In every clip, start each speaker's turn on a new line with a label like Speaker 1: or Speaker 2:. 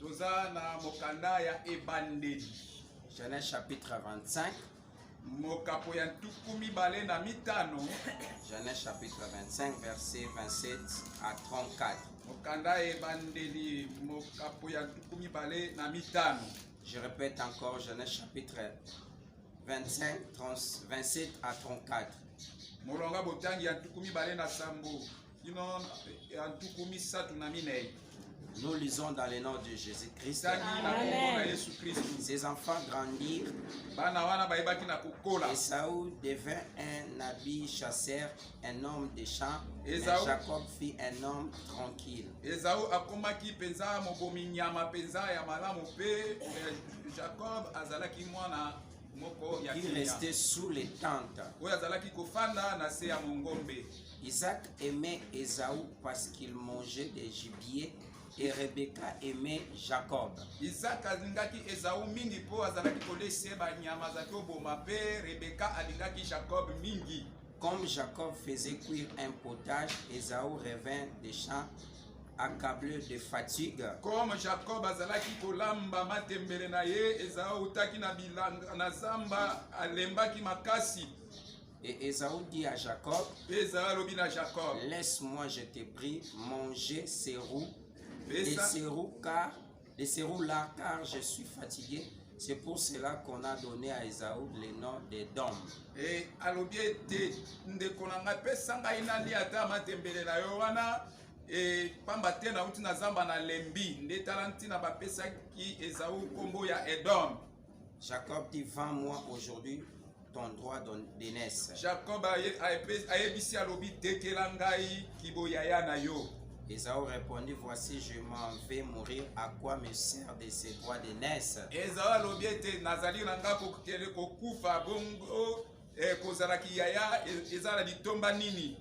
Speaker 1: Toza na mokanda ya ebandeli.
Speaker 2: Genèse chapitre 25.
Speaker 1: Mokapo ya ntukumi bale na mitano.
Speaker 2: Genèse chapitre 25, verset 27 à 34.
Speaker 1: Mokanda ebandeli mokapo ya ntukumi bale na mitano.
Speaker 2: Je répète encore, Genèse chapitre 25, 27 à 34.
Speaker 1: Molonga botangi ya ntukumi bale na sambo. Kino ya ntukumi satu na minei.
Speaker 2: Nous lisons dans le nom de Jésus-Christ.
Speaker 1: Ces
Speaker 2: enfants grandirent. Esaü devint un habile chasseur, un homme des champs. Mais Jacob fit un homme tranquille. Il restait sous les tentes. Isaac aimait Esaü parce qu'il mangeait des gibiers. Et Rebecca aimait Jacob.
Speaker 1: Isaac alingaki Esaü mingi po azalaki kolese ba nyama za koboma pe Rebecca alingaki Jacob mingi.
Speaker 2: Comme Jacob faisait cuire un potage, Esaü revint des champs accablé de fatigue.
Speaker 1: Comme Jacob azalaki kolamba matembele na ye, Esaü utaki na bilanga na zamba alembaki makasi.
Speaker 2: Et Esaü dit à Jacob, laisse-moi, je te prie, manger ces roues. Les serrous là, car je suis fatigué. C'est pour cela qu'on a donné à Esaü le nom d'Édom.
Speaker 1: Et alobiete ndekonanga pesa ngai nali ata matembele na yo wana e pamba te na uti na zamba na lembi ndetala ntina bapesa ki Esaü kombo ya Edom.
Speaker 2: Jacob dit, vends-moi aujourd'hui ton droit d'aînesse.
Speaker 1: Jacob ayebisi alobi tekela ngai kiboyaya na yo.
Speaker 2: Esaü répondit, voici je m'en vais mourir, à quoi me sert de ces droits d'aînesse?
Speaker 1: Esaü alobi ete nazali na nga kokele kokufa bongo kozalaki yaya ezala litomba nini.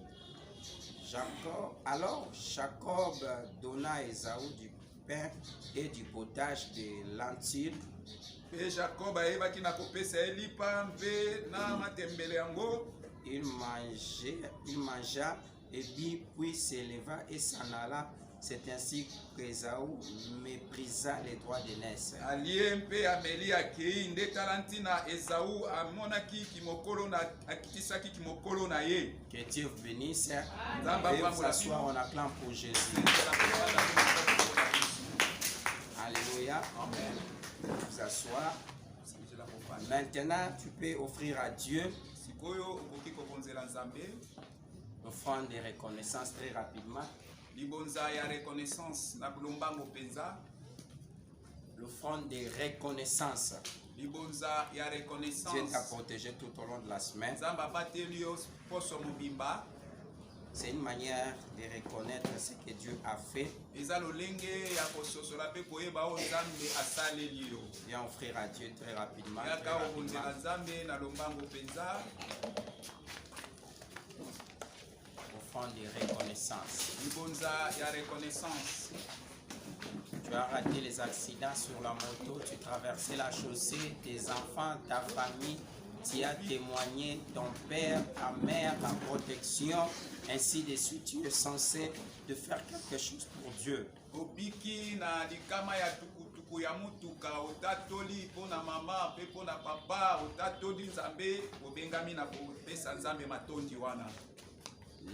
Speaker 2: Alors Jacob donna à Esaü du pain et du potage de lentilles.
Speaker 1: Et Jacob ayebaki na kopesa elipa mpe na matembele yango.
Speaker 2: Il mangea et puis s'éleva et s'en alla. C'est ainsi qu'Esaü méprisa les droits d'aînesse.
Speaker 1: Alie mpe ameli akei nde talantina Esaü amonaki kimokolo na akitisaki kimokolo na ye.
Speaker 2: Que Dieu vous bénisse. Veuillez vous asseoir, on acclame pour Jésus. Alléluia.
Speaker 1: Amen.
Speaker 2: Vous asseoir. Maintenant, tu peux offrir à Dieu l'offrande de reconnaissance très rapidement. L'offrande de reconnaissance. Dieu t'a protégé tout au long de la semaine. C'est une manière de reconnaître ce que Dieu a fait. Viens offrir à Dieu très rapidement. Offrande de reconnaissance. Tu as raté les accidents sur la moto, tu traversais la chaussée, tes enfants, ta famille. Tu as témoigné ton père, ta mère, la protection, ainsi de suite. Tu es censé de faire quelque chose pour Dieu.
Speaker 1: Obiki na likama ya tukutuku ya mutuka otatoli pona mama pe pona papa otatoli nzambe obengami na kopesa nzambe matondi wana.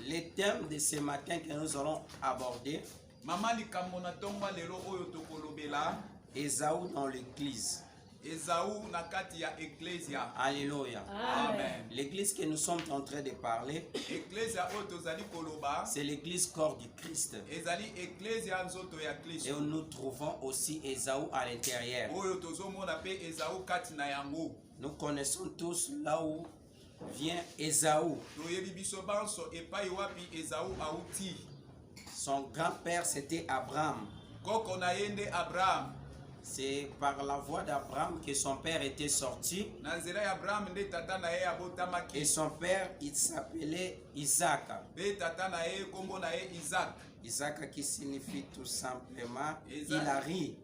Speaker 2: Le thème de ce matin que nous allons aborder,
Speaker 1: mama likambo na tonga lelo oyo tokolobela,
Speaker 2: Esaü dans l'église.
Speaker 1: Esaü na kati ya ecclesia.
Speaker 2: Alléluia.
Speaker 1: Amen.
Speaker 2: L'église que nous sommes en train de parler, c'est l'église corps du Christ. Et nous trouvons aussi Esaü à l'intérieur. Nous connaissons tous là où vient Esaü. Son grand-père c'était Abraham. C'est par la voie d'Abraham que son père était sorti. Et son père, il s'appelait Isaac. Isaac qui signifie tout simplement il a ri.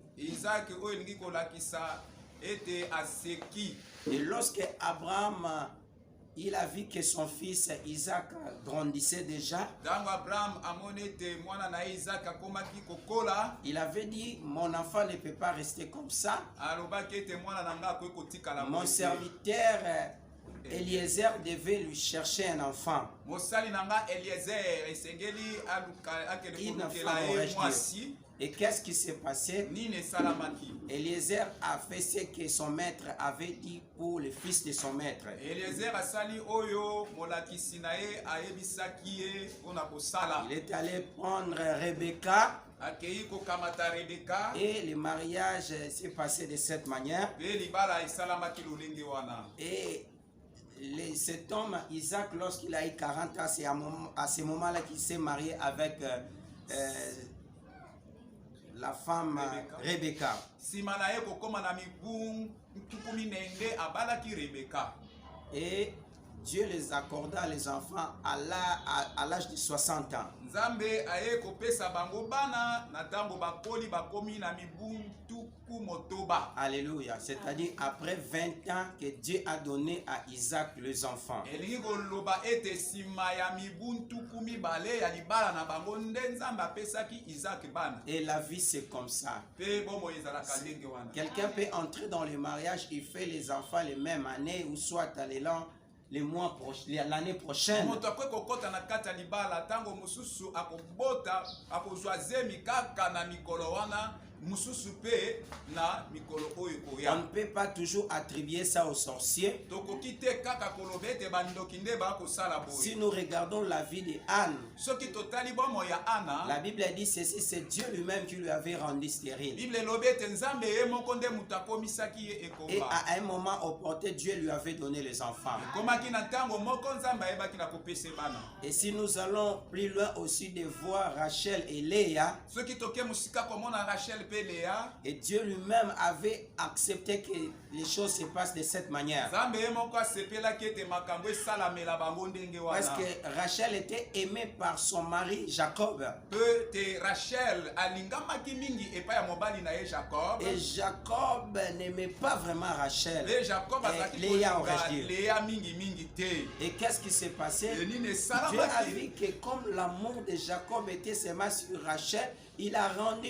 Speaker 2: Et lorsque Abraham il a vu que son fils Isaac grandissait déjà.
Speaker 1: Ntango Abraham amoni ete mwana na ye Isaac akomaki kokola,
Speaker 2: Il avait dit, mon enfant ne peut pas rester comme ça.
Speaker 1: alobaki ete mwana na nga akoki kotikala
Speaker 2: Mon
Speaker 1: boye te.
Speaker 2: serviteur Eliezer devait lui chercher un enfant.
Speaker 1: Mosali na nga Eliezer esengeli aluka akende
Speaker 2: Il ne
Speaker 1: kolukela ye
Speaker 2: favorise
Speaker 1: mwasi.
Speaker 2: Et qu'est-ce qui s'est passé?
Speaker 1: Nini esalamaki?
Speaker 2: Eliezer a fait ce que son maître avait dit pour le fils de son maître.
Speaker 1: Eliezer asali oyo molakisi na ye ayebisaki ye mpona kosala.
Speaker 2: Il est allé prendre Rebecca
Speaker 1: Akei kokamata Rebeka
Speaker 2: et le mariage s'est passé de cette manière.
Speaker 1: mpe libala esalamaki lolenge wana.
Speaker 2: Et cet homme, Isaac, lorsqu'il a eu 40 ans, c'est à ce moment-là qu'il s'est marié avec la femme Rebecca.
Speaker 1: Nsima na ye kokoma na mibu ntuku minenge abalaki Rebeka.
Speaker 2: Et Dieu les accorda les enfants à l'âge de 60 ans.
Speaker 1: Nzambe aye kopesa bango bana na ntango bakoli bakomi na mibu ntuku motoba.
Speaker 2: Alléluia. C'est-à-dire après 20 ans que Dieu a donné à Isaac les enfants.
Speaker 1: Elingi koloba ete nsima ya mibu ntuku mibale ya libala na bango nde Nzambe apesaki Isaac bana.
Speaker 2: Et la vie c'est comme ça.
Speaker 1: Mpe bomo ezalaka ndenge wana.
Speaker 2: Quelqu'un peut entrer dans le mariage, il fait les enfants les mêmes années ou soit l'année prochaine.
Speaker 1: Moto akwe kokota na kati ya libala tango mususu akobota akozwa zemi kaka na mikolo wana mususu pe na mikolo oyo
Speaker 2: On
Speaker 1: koya.
Speaker 2: ne peut pas toujours attribuer ça aux sorciers.
Speaker 1: Tokoki te kaka koloba ete bandoki nde bakosala
Speaker 2: Si
Speaker 1: boye.
Speaker 2: nous regardons la vie de Anne,
Speaker 1: Soki totali bomo ya Ana,
Speaker 2: la Bible dit ceci, c'est Dieu lui-même qui lui avait rendu stérile.
Speaker 1: Bible elobi ete Nzambe ye moko nde mutu akomisaki ye
Speaker 2: Et
Speaker 1: ekomba.
Speaker 2: à un moment opportun, Dieu lui avait donné les enfants.
Speaker 1: Ekomaki na ntango moko Nzambe ayebaki na kopesa bana.
Speaker 2: Et si nous allons plus loin aussi de voir Rachel et Léa,
Speaker 1: Soki toke musika komona Rachel pe Léa,
Speaker 2: et Dieu lui-même avait accepté que les choses se passent de cette manière.
Speaker 1: Nzambe ye moko asepelaki ete makambo esalamela bango ndenge
Speaker 2: Parce
Speaker 1: wana.
Speaker 2: que Rachel était aimée par son mari Jacob.
Speaker 1: Pe te Rachel alingamaki mingi epai ya mobali na ye Jacob.
Speaker 2: Et Jacob n'aimait pas vraiment Rachel.
Speaker 1: Et Jacob
Speaker 2: Et
Speaker 1: azalaki
Speaker 2: Léa,
Speaker 1: kolinga
Speaker 2: aurais-je dit.
Speaker 1: Léa mingi te.
Speaker 2: Et qu'est-ce qui s'est passé?
Speaker 1: Nini
Speaker 2: Dieu a
Speaker 1: esalamaki?
Speaker 2: vu que comme l'amour de Jacob était seulement sur Rachel, il a rendu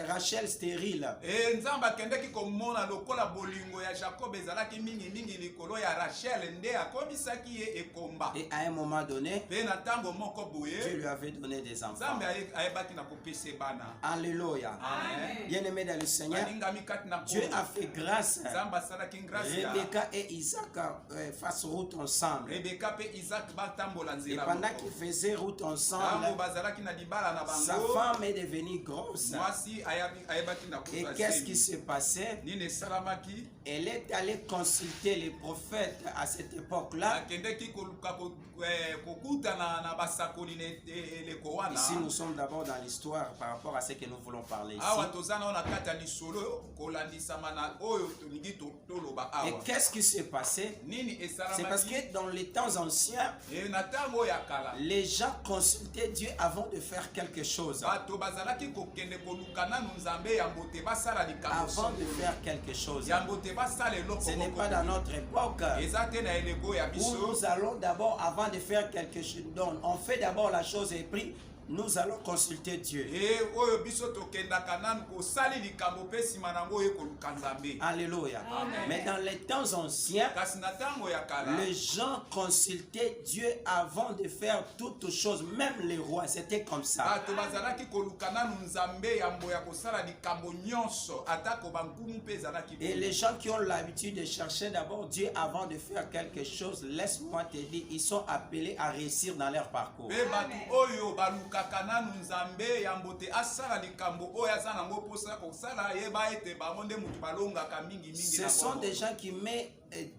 Speaker 2: Rachel stérile.
Speaker 1: E Nzambe akendeki komona lokola bolingo ya Jacob ezalaki mingi likolo ya Rachel nde akomisaki ye ekomba.
Speaker 2: Et à un moment donné,
Speaker 1: Pe na ntango moko
Speaker 2: Dieu
Speaker 1: boye
Speaker 2: lui avait donné des enfants.
Speaker 1: Nzambe ayebaki na kopesa bana.
Speaker 2: Alléluia.
Speaker 1: Amen.
Speaker 2: Bien-aimé dans le Seigneur,
Speaker 1: Balingami kati na
Speaker 2: Dieu
Speaker 1: nkolo.
Speaker 2: a fait grâce.
Speaker 1: Nzambe asalaki grâce ya
Speaker 2: Rebecca et Isaac fassent route ensemble.
Speaker 1: Rebeka pe Isaac batambola
Speaker 2: Et
Speaker 1: nzela.
Speaker 2: pendant qu'ils faisaient route ensemble,
Speaker 1: Ntango bazalaki na libala na
Speaker 2: sa
Speaker 1: bango.
Speaker 2: femme est devenue grosse.
Speaker 1: Mwasi ayebaki na
Speaker 2: Et
Speaker 1: kozwa
Speaker 2: qu'est-ce qui
Speaker 1: zemi.
Speaker 2: s'est passé?
Speaker 1: Nini esalamaki?
Speaker 2: Elle est allée consulter les prophètes à cette époque-là.
Speaker 1: Akendeki koluka kokutana na basakoli eleko wana.
Speaker 2: Ici, nous sommes d'abord dans l'histoire par rapport à ce que nous voulons parler ici.
Speaker 1: Awa toza na kati ya lisolo kolandisama na oyo tolingi toloba
Speaker 2: Et
Speaker 1: awa.
Speaker 2: qu'est-ce qui s'est passé?
Speaker 1: Nini
Speaker 2: C'est parce
Speaker 1: esalamaki?
Speaker 2: que dans les temps anciens,
Speaker 1: E na ntango ya kala
Speaker 2: les gens consultaient Dieu avant de faire quelque chose.
Speaker 1: bato bazalaki kokende koluka nanu Nzambe yango te basala likambo
Speaker 2: Avant de
Speaker 1: songolo.
Speaker 2: faire quelque chose.
Speaker 1: Yango te basala eloko
Speaker 2: Ce n'est
Speaker 1: moko
Speaker 2: pas dans
Speaker 1: boye.
Speaker 2: notre époque
Speaker 1: Eza te na eleko ya
Speaker 2: où
Speaker 1: biso.
Speaker 2: nous allons d'abord, avant de faire quelque chose, donc on fait d'abord la chose et puis nous allons consulter Dieu.
Speaker 1: E oyo biso tokendaka nanu kosali likambo pe nsima nango oyo koluka Nzambe.
Speaker 2: Alléluia.
Speaker 1: Amen.
Speaker 2: Mais dans les temps anciens,
Speaker 1: Kasi na ntango ya kala
Speaker 2: les gens consultaient Dieu avant de faire toutes choses, même les rois, c'était comme ça.
Speaker 1: bato bazalaki koluka nanu Nzambe yambo ya kosala likambo nyonso atako bankumu mpe ezalaki
Speaker 2: Et les gens qui ont l'habitude de chercher d'abord Dieu avant de faire quelque chose, laisse-moi te dire, ils sont appelés à réussir dans leur parcours.
Speaker 1: pe bato oyo balukaka nanu Nzambe yambo te asala likambo oyo aza nango mposa kosala yeba ete bango nde mutu balongaka mingi
Speaker 2: Ce
Speaker 1: na
Speaker 2: sont
Speaker 1: bongo.
Speaker 2: des gens qui mettent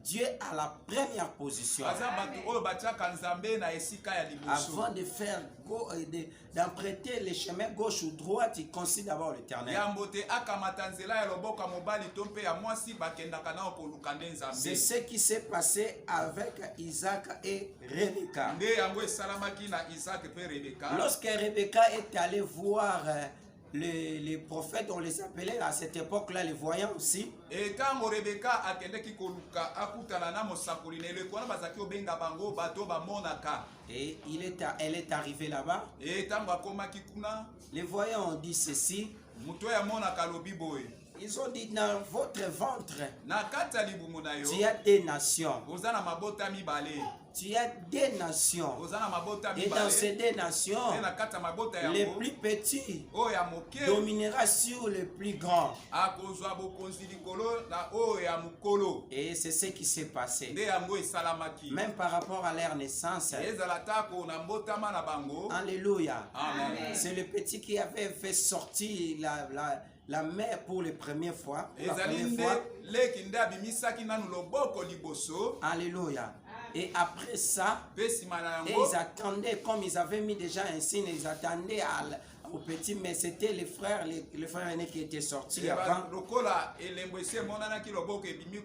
Speaker 2: Dieu à la première position.
Speaker 1: baza bato oyo batiaka Nzambe na esika ya liboso.
Speaker 2: Avant de faire d'emprunter les chemins gauche ou droite, ils considèrent d'abord l'Éternel.
Speaker 1: Yambo te akamata nzela ya loboko ya mobali to mpe ya mwasi bakendaka nao koluka nde
Speaker 2: C'est
Speaker 1: Nzambe.
Speaker 2: ce qui s'est passé avec Isaac et Rebecca.
Speaker 1: Nde yango esalamaki na Isaac pe Rebeka.
Speaker 2: Lorsque Rebecca est allée voir les prophètes, on les appelait à cette époque-là les voyants aussi.
Speaker 1: Et tango Rebecca akendeki koluka akutana na mosakoli na eleko wana bazaki obenga bango bato bamonaka.
Speaker 2: Et elle est arrivée là-bas.
Speaker 1: Et tango akomaki kuna,
Speaker 2: Les voyants ont dit ceci.
Speaker 1: muto ya monaka lobi boye.
Speaker 2: Ils ont dit dans votre ventre,
Speaker 1: Na kati ya libumu na yo,
Speaker 2: tu as des nations.
Speaker 1: oza na mabota mibale.
Speaker 2: Tu as des nations.
Speaker 1: Oza na mabota
Speaker 2: Et dans
Speaker 1: mibale.
Speaker 2: ces deux nations,
Speaker 1: Na kati ya mabota
Speaker 2: les
Speaker 1: yango,
Speaker 2: plus petits
Speaker 1: oyo ya moke
Speaker 2: dominera sur les plus grands.
Speaker 1: akozwa bokonzi likolo na oyo ya mokolo.
Speaker 2: Et c'est ce qui s'est passé.
Speaker 1: Nde yango esalamaki.
Speaker 2: Même par rapport à leur naissance.
Speaker 1: Ezala tako na mbotama na bango.
Speaker 2: Alléluia.
Speaker 1: Amen.
Speaker 2: C'est le petit qui avait fait sortir la mère pour la première fois.
Speaker 1: Ezali nde leki nde abimisaki nanu loboko liboso.
Speaker 2: Alléluia. Et après ça,
Speaker 1: Pe nsima na
Speaker 2: et
Speaker 1: yango,
Speaker 2: ils attendaient, comme ils avaient mis déjà un signe, ils attendaient au petit, mais c'était les frères aînés qui étaient sortis avant.
Speaker 1: lokola elembo esi emonanaki loboko ebimi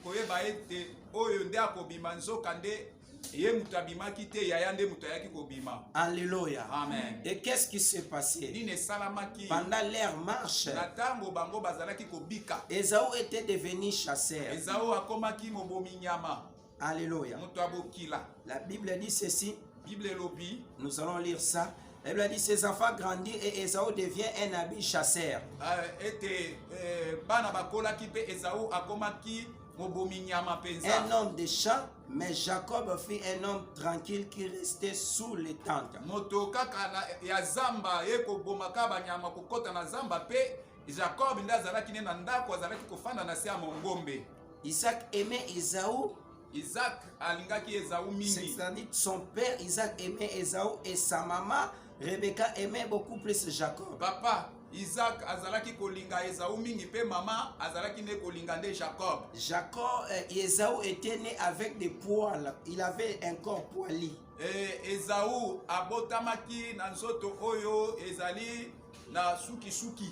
Speaker 1: koyeba ete oyo nde akobima nzoka nde ye mutu abimaki te yaya nde mutu ayaki kobima.
Speaker 2: Alléluia.
Speaker 1: Amen.
Speaker 2: Et qu'est-ce qui s'est passé?
Speaker 1: Nini esalamaki
Speaker 2: Pendant leur marche,
Speaker 1: na ntango bango bazalaki kobika.
Speaker 2: Esaü était devenu chasseur.
Speaker 1: Ezao akomaki mobomi nyama,
Speaker 2: Alléluia.
Speaker 1: moto abokila.
Speaker 2: La Bible dit ceci,
Speaker 1: Bible elobi
Speaker 2: nous allons lire ça. La Bible dit, ses enfants grandissent et Esaü devient un habile chasseur.
Speaker 1: ete bana bakolaki mpe Ezao akomaki mobomi nyama
Speaker 2: Un
Speaker 1: mpenza.
Speaker 2: homme de champ, mais Jacob fut un homme tranquille qui restait sous les tentes.
Speaker 1: Moto kaka ya zamba ye kobomaka banyama kokota na zamba mpe Jacob nde azalaki ne na ndako azalaki kofanda na se ya mongombe.
Speaker 2: Isaac aimait Esaü,
Speaker 1: Isaac alingaki Ezao mingi.
Speaker 2: c'est-à-dire son père Isaac aimait Esaü et sa maman Rebecca aimait beaucoup plus Jacob.
Speaker 1: Papa Isaac azalaki kolinga Ezao mingi mpe mama azalaki ne kolinga nde Jacob.
Speaker 2: Esaü était né avec des poils, il avait un corps poilu.
Speaker 1: Ezao abotamaki na nzoto oyo ezali na suki.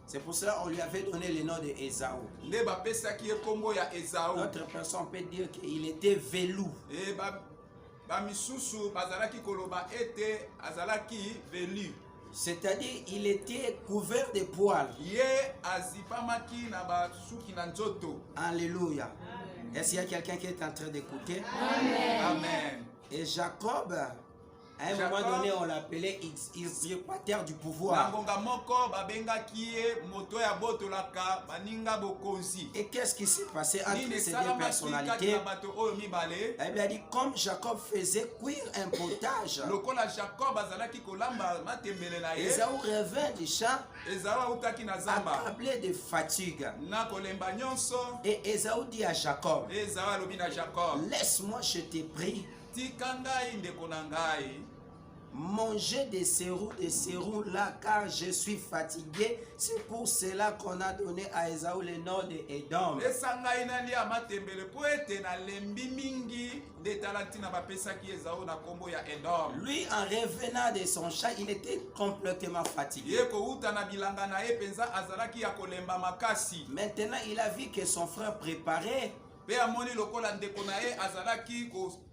Speaker 2: C'est pour cela qu'on lui avait donné le nom de Esaü.
Speaker 1: Nde bapesaki ye kombo ya Ezao.
Speaker 2: Notre personne peut dire qu'il était velou.
Speaker 1: Bamisusu bazalaki koloba ete azalaki velu.
Speaker 2: C'est-à-dire il était couvert de poils.
Speaker 1: Ye azipamaki na basuki na nzoto.
Speaker 2: Alléluia. Est-ce qu'il y a quelqu'un qui est en train d'écouter?
Speaker 1: Amen.
Speaker 2: Et Jacob, à un moment donné, on l'appelait usurpateur du
Speaker 1: Na
Speaker 2: pouvoir.
Speaker 1: ngonga moko babengaki ye moto ya botolaka baninga bokonzi.
Speaker 2: Et qu'est-ce qui s'est passé entre
Speaker 1: Nini
Speaker 2: ces deux
Speaker 1: esalamaki kati
Speaker 2: personnalités?
Speaker 1: na bato oyo mibale.
Speaker 2: La Bible a dit, comme Jacob faisait cuire un potage,
Speaker 1: Lokola Jacob azalaki kolamba matembele na ye.
Speaker 2: Esaü revint du champ,
Speaker 1: Ezao autaki na zamba
Speaker 2: accablé de fatigue.
Speaker 1: na kolemba nyonso.
Speaker 2: Et Esaü dit à Jacob,
Speaker 1: Ezao alobi na Jacob,
Speaker 2: laisse-moi, je te prie,
Speaker 1: tika ngai ndeko na ngai
Speaker 2: manger des serrous là, car je suis fatigué. C'est pour cela qu'on a donné à Esaü le nom de Edom.
Speaker 1: pesa ngai nalia matembele po ete nalembi mingi nde tala ntina bapesaki Ezao na kombo ya Edom.
Speaker 2: Lui, en revenant de son champ, il était complètement fatigué.
Speaker 1: Ye kouta na bilanga na ye penza azalaki ya kolemba makasi.
Speaker 2: Maintenant, il a vu que son frère préparait.
Speaker 1: Pe amoni lokola ndeko na ye azalaki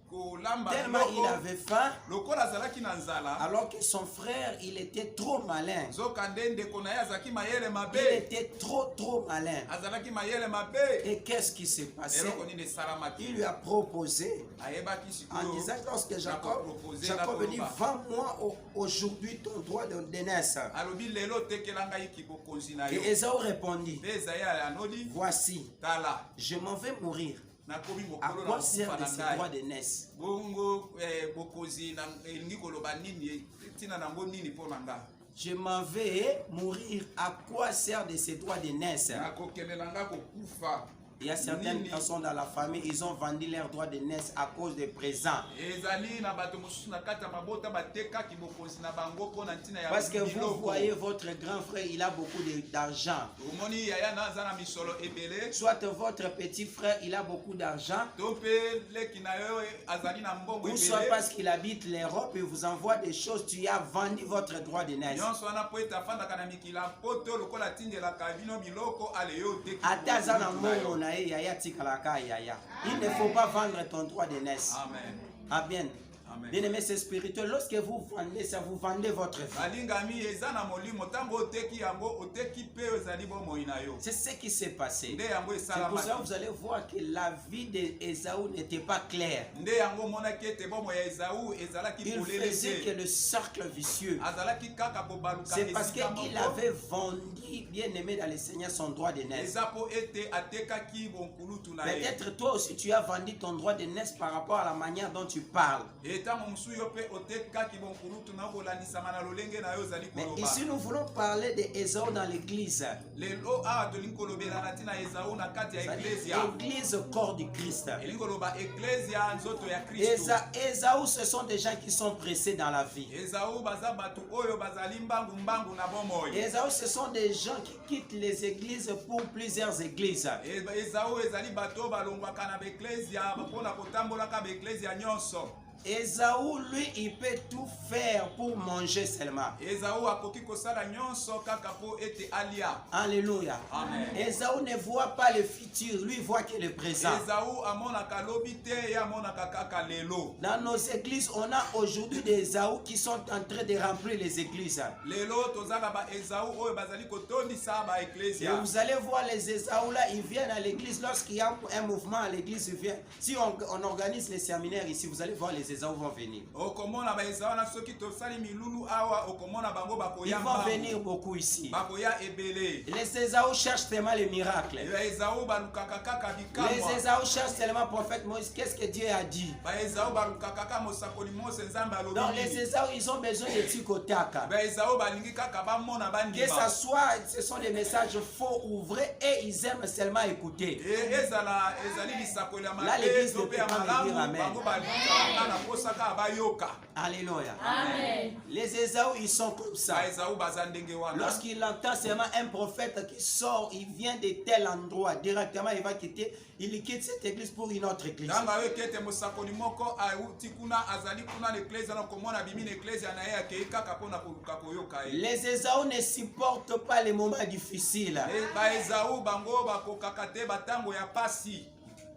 Speaker 1: kolamba
Speaker 2: Tellement il avait faim,
Speaker 1: lokola azalaki na nzala.
Speaker 2: alors que son frère, il était trop malin.
Speaker 1: Zoka nde ndeko na ye azalaki mayele
Speaker 2: Il
Speaker 1: mabe.
Speaker 2: était trop malin.
Speaker 1: Azalaki mayele mabe.
Speaker 2: Et qu'est-ce qui s'est passé?
Speaker 1: Eloko nini esalamaki.
Speaker 2: Il lui a proposé,
Speaker 1: Ayebaki
Speaker 2: en
Speaker 1: sikoyo.
Speaker 2: disant, lorsque Jacob dit,
Speaker 1: Nakoloba.
Speaker 2: vends-moi aujourd'hui ton droit de d'aînesse.
Speaker 1: Alobi lelo tekela ngai kibokonzi na yo.
Speaker 2: Et Esaü répondit,
Speaker 1: Pe Ezaïe anodi
Speaker 2: voici,
Speaker 1: tala
Speaker 2: je m'en vais mourir.
Speaker 1: nakomi
Speaker 2: À
Speaker 1: mokolo
Speaker 2: quoi
Speaker 1: na
Speaker 2: sert
Speaker 1: kufa
Speaker 2: de
Speaker 1: na
Speaker 2: ces droits
Speaker 1: ngai.
Speaker 2: d'aînesse?
Speaker 1: Bongo bokonzi na elingi koloba nini tina nango nini mpo na ngai.
Speaker 2: Je m'en vais mourir. À quoi sert de ces droits d'aînesse?
Speaker 1: Nakokende na ngai kokufa.
Speaker 2: Il y a certaines personnes dans la famille, ils ont vendu leurs droits d'aînesse à cause des présents.
Speaker 1: Ezali na bato mosusu na kati ya mabota batekaki bokonzi na bango mpo na ntina ya
Speaker 2: Parce que vous
Speaker 1: biloko.
Speaker 2: voyez votre grand frère, il a beaucoup d'argent.
Speaker 1: omoni yaya naza na misolo ebele.
Speaker 2: Soit votre petit frère, il a beaucoup d'argent.
Speaker 1: To mpe leki na yo azali na mbongo
Speaker 2: Ou soit
Speaker 1: ebele.
Speaker 2: parce qu'il habite l'Europe et vous envoie des choses, tu as vendu votre droit d'aînesse.
Speaker 1: Nyonso wana po ete afandaka na mikila poto lokola atindelaka bino biloko ale yo teki.
Speaker 2: Ata aza na mbongo na ye, yaya tikalaka yaya. Il ne faut pas vendre ton droit d'aînesse.
Speaker 1: Amen.
Speaker 2: Amen.
Speaker 1: Amen.
Speaker 2: Bien-aimé, c'est spirituel. Lorsque vous vendez ça, vous vendez votre vie.
Speaker 1: balingami eza na molimo ntango oteki yango oteki mpe ezali bomoi na yo.
Speaker 2: C'est ce qui s'est passé.
Speaker 1: Nde yango
Speaker 2: C'est pour ça
Speaker 1: esalamaki.
Speaker 2: que vous allez voir que la vie d'Ésaü n'était pas claire.
Speaker 1: Nde yango omonaki ete bomoi ya Esaü ezalaki
Speaker 2: Il
Speaker 1: polele
Speaker 2: faisait que
Speaker 1: te.
Speaker 2: le cercle vicieux.
Speaker 1: Azalaki kaka kobaluka
Speaker 2: C'est parce
Speaker 1: esika
Speaker 2: qu'il
Speaker 1: moko.
Speaker 2: avait vendu, bien-aimé dans le Seigneur, son droit de naissance.
Speaker 1: Eza po ete atekaki bonkulutu na ye.
Speaker 2: Peut-être toi aussi tu as vendu ton droit de naissance par rapport à la manière dont tu parles.
Speaker 1: Etango mosusu yo mpe otekaki bonkulutu na kolandisama na lolenge na yo ozali
Speaker 2: Mais
Speaker 1: koloba.
Speaker 2: ici nous voulons parler d'Ésaü dans l'église.
Speaker 1: Lelo awa tolingi kolobela na ntina Esaü na kati ya
Speaker 2: C'est-à-dire
Speaker 1: eklesia.
Speaker 2: l'église corps du Christ.
Speaker 1: Elingi koloba eklesia nzoto ya Kristo.
Speaker 2: Ésaü, ce sont des gens qui sont pressés dans la vie.
Speaker 1: Esaü baza bato oyo bazali mbangu na bomoi.
Speaker 2: Ésaü, ce sont des gens qui quittent les églises pour plusieurs églises.
Speaker 1: Esaü ezali bato balongwaka na baeklesia mpona kotambolaka baeklesia nyonso.
Speaker 2: Ésaü, lui, il peut tout faire pour manger seulement.
Speaker 1: Esaü akoki kosala nyonso kaka po ete alia.
Speaker 2: Alléluia.
Speaker 1: Amen.
Speaker 2: Ésaü ne voit pas le futur, lui voit que le présent.
Speaker 1: Esaü amonaka lobi te ye amonaka kaka lelo.
Speaker 2: Dans nos églises, on a aujourd'hui des Ésaü qui sont en train de remplir les églises.
Speaker 1: Lelo tozaka ba Esaü oyo bazali kotondisa ba
Speaker 2: Et
Speaker 1: eklesia.
Speaker 2: vous allez voir les Ésaü là, ils viennent à l'église. Lorsqu'il y a un mouvement à l'église, ils viennent. Si on organise les séminaires ici, vous allez voir les Ésaü vont venir.
Speaker 1: Okomona ba Esaü na soki tosali milulu awa okomona bango
Speaker 2: Ils
Speaker 1: bakoya
Speaker 2: vont venir beaucoup ici.
Speaker 1: bakoya ebele.
Speaker 2: Les Ésaü cherchent tellement les miracles.
Speaker 1: Ba Esaü balukaka kaka
Speaker 2: Les
Speaker 1: bikamwa.
Speaker 2: Ésaü cherchent tellement prophète Moïse. Qu'est-ce que Dieu a dit?
Speaker 1: Ba Esaü balukaka kaka mosakoli Mose nzambe alobi.
Speaker 2: Donc les
Speaker 1: nini.
Speaker 2: Ésaü, ils ont besoin de tikotaka.
Speaker 1: Ba Esaü balingi kaka bamona
Speaker 2: Que ça
Speaker 1: bandima.
Speaker 2: soit, ce sont des messages faux ou vrais et ils aiment seulement écouter.
Speaker 1: Ezala ezali lisakoli ya
Speaker 2: Là, l'église
Speaker 1: mabe to
Speaker 2: ne
Speaker 1: pe
Speaker 2: peut
Speaker 1: ya
Speaker 2: pas me
Speaker 1: malamu
Speaker 2: dire amen.
Speaker 1: bango balukaka na posaka bayoka.
Speaker 2: Alléluia.
Speaker 3: Amen.
Speaker 2: Les Ésaü, ils sont comme ça.
Speaker 1: Ba Esaü baza ndenge wana.
Speaker 2: Lorsqu'il entend seulement un prophète qui sort, il vient de tel endroit, directement il va quitter, il quitte cette église pour une autre église.
Speaker 1: Ntango ayoki ete mosakoli moko auti kuna azali kuna na eklesia na komona bimi na eklesia na ye akei kaka mpona koluka koyoka ye.
Speaker 2: Les Ésaü ne supportent pas les moments difficiles.
Speaker 1: Ba Esaü bango bakokaka te batango ya pasi.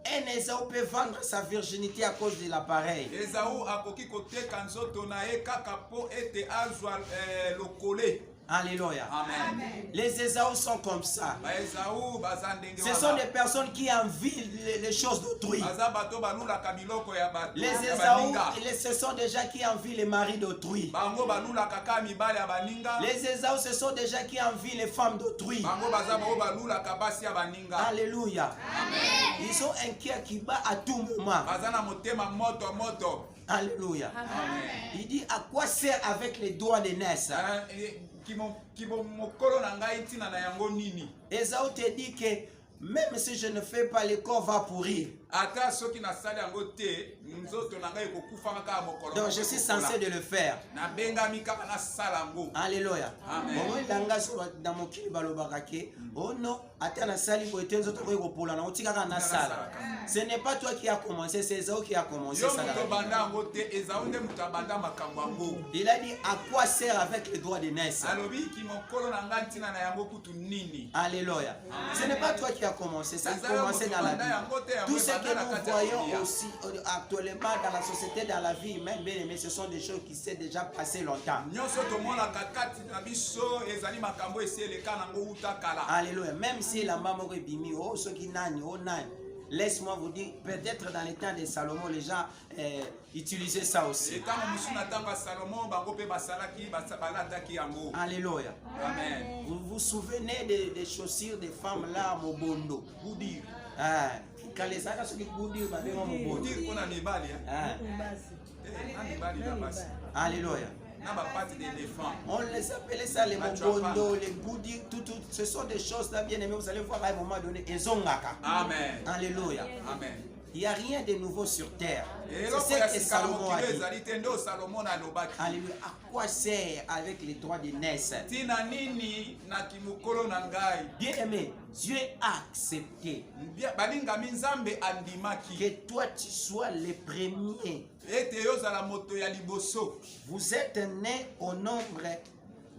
Speaker 2: Un Ésaü peut vendre sa virginité à cause de l'appareil.
Speaker 1: Esaü akoki koteka nzoto na ye kaka mpo ete azwa lokole.
Speaker 2: Alléluia.
Speaker 1: Amen.
Speaker 2: Les Ésaü sont comme ça.
Speaker 1: Ba Esaü baza ndenge
Speaker 2: Ce sont des personnes qui envient les choses d'autrui.
Speaker 1: baza bato balulaka biloko ya bato
Speaker 2: Les
Speaker 1: ya
Speaker 2: Ésaü,
Speaker 1: baninga.
Speaker 2: ce sont des gens qui envient les maris d'autrui.
Speaker 1: Bango balulaka kaka mibale ya baninga.
Speaker 2: Les Ésaü, ce sont des gens qui envient les femmes d'autrui.
Speaker 1: Bango baza bao balulaka basi ya baninga.
Speaker 2: Alléluia. Ils ont un cœur qui bat à tout moment.
Speaker 1: Baza na motema moto moto.
Speaker 2: Alléluia.
Speaker 1: Amen.
Speaker 2: Il dit à quoi sert avec les doigts de naissance.
Speaker 1: Mokolo na ngai ntina na yango nini.
Speaker 2: Ésaü te dit que même si je ne fais pas, le corps va pourrir.
Speaker 1: Ata soki nasali yango te nzoto na ngai ekokufaka kaka mokolo.
Speaker 2: Donc je suis censé de le faire.
Speaker 1: Nabengami kaka nasala yango.
Speaker 2: Alléluia.
Speaker 1: Amen.
Speaker 2: Bon, ilanga sur dans mon kili balobaka ke oh non, ata na sali ko etenzo to ko pola na otika kana na sala. Ce n'est pas toi qui a commencé, c'est Ésaü qui a commencé
Speaker 1: Yo
Speaker 2: ça.
Speaker 1: moto banda yango te Esaü nde moto abanda makambo yango.
Speaker 2: Il a dit à quoi sert avec les doigts de naissance.
Speaker 1: Alobi ki mokolo na ngai ntina na yango kutu nini.
Speaker 2: Alléluia. Ce n'est pas toi qui a commencé, ça a commencé dans la vie. Tout ce que nous voyons aussi actuellement dans la société, dans la vie humaine, bien aimé, ce sont des choses qui s'est déjà passé longtemps.
Speaker 1: Nyonso tomonaka kati na biso ezali makambo esi eleka nango uta kala.
Speaker 2: Alléluia. Même si la maman aurait bimi, oh, ceux qui nani, oh, nani. Laisse-moi vous dire, peut-être dans les temps de Salomon, les gens utilisaient ça aussi.
Speaker 1: Etango mosusu na ntango ya Salomo bango mpe basalaki balataki yango.
Speaker 2: Alléluia.
Speaker 1: Amen.
Speaker 2: Vous vous souvenez des chaussures des femmes là, Mobondo?
Speaker 1: Boudir.
Speaker 2: Ah, quand les gens qui Boudir, bah, bien Mobondo.
Speaker 1: Boudir mpona mibali.
Speaker 2: Ah,
Speaker 1: Na mibali na basi.
Speaker 2: Alléluia.
Speaker 1: Na bapate d'éléphant.
Speaker 2: On les appelait ça les Mobondo, les Boudir, tout. Ce sont des choses là bien aimées. Vous allez voir à un moment donné, ils ont ngaka.
Speaker 1: Amen.
Speaker 2: Alléluia.
Speaker 1: Amen.
Speaker 2: Il n'y a rien de nouveau sur terre.
Speaker 1: Eloko
Speaker 2: C'est
Speaker 1: ya
Speaker 2: ce que
Speaker 1: sika
Speaker 2: Salomon a
Speaker 1: mokili
Speaker 2: dit.
Speaker 1: ezali te nde oyo Salomo alobaki.
Speaker 2: Alléluia. À quoi sert avec les droits de naissance?
Speaker 1: Tina nini na kimokolo na ngai.
Speaker 2: Bien aimé, Dieu a accepté
Speaker 1: Balingami nzambe andimaki.
Speaker 2: que toi tu sois le premier.
Speaker 1: Ete yozala moto ya liboso.
Speaker 2: Vous êtes né au nombre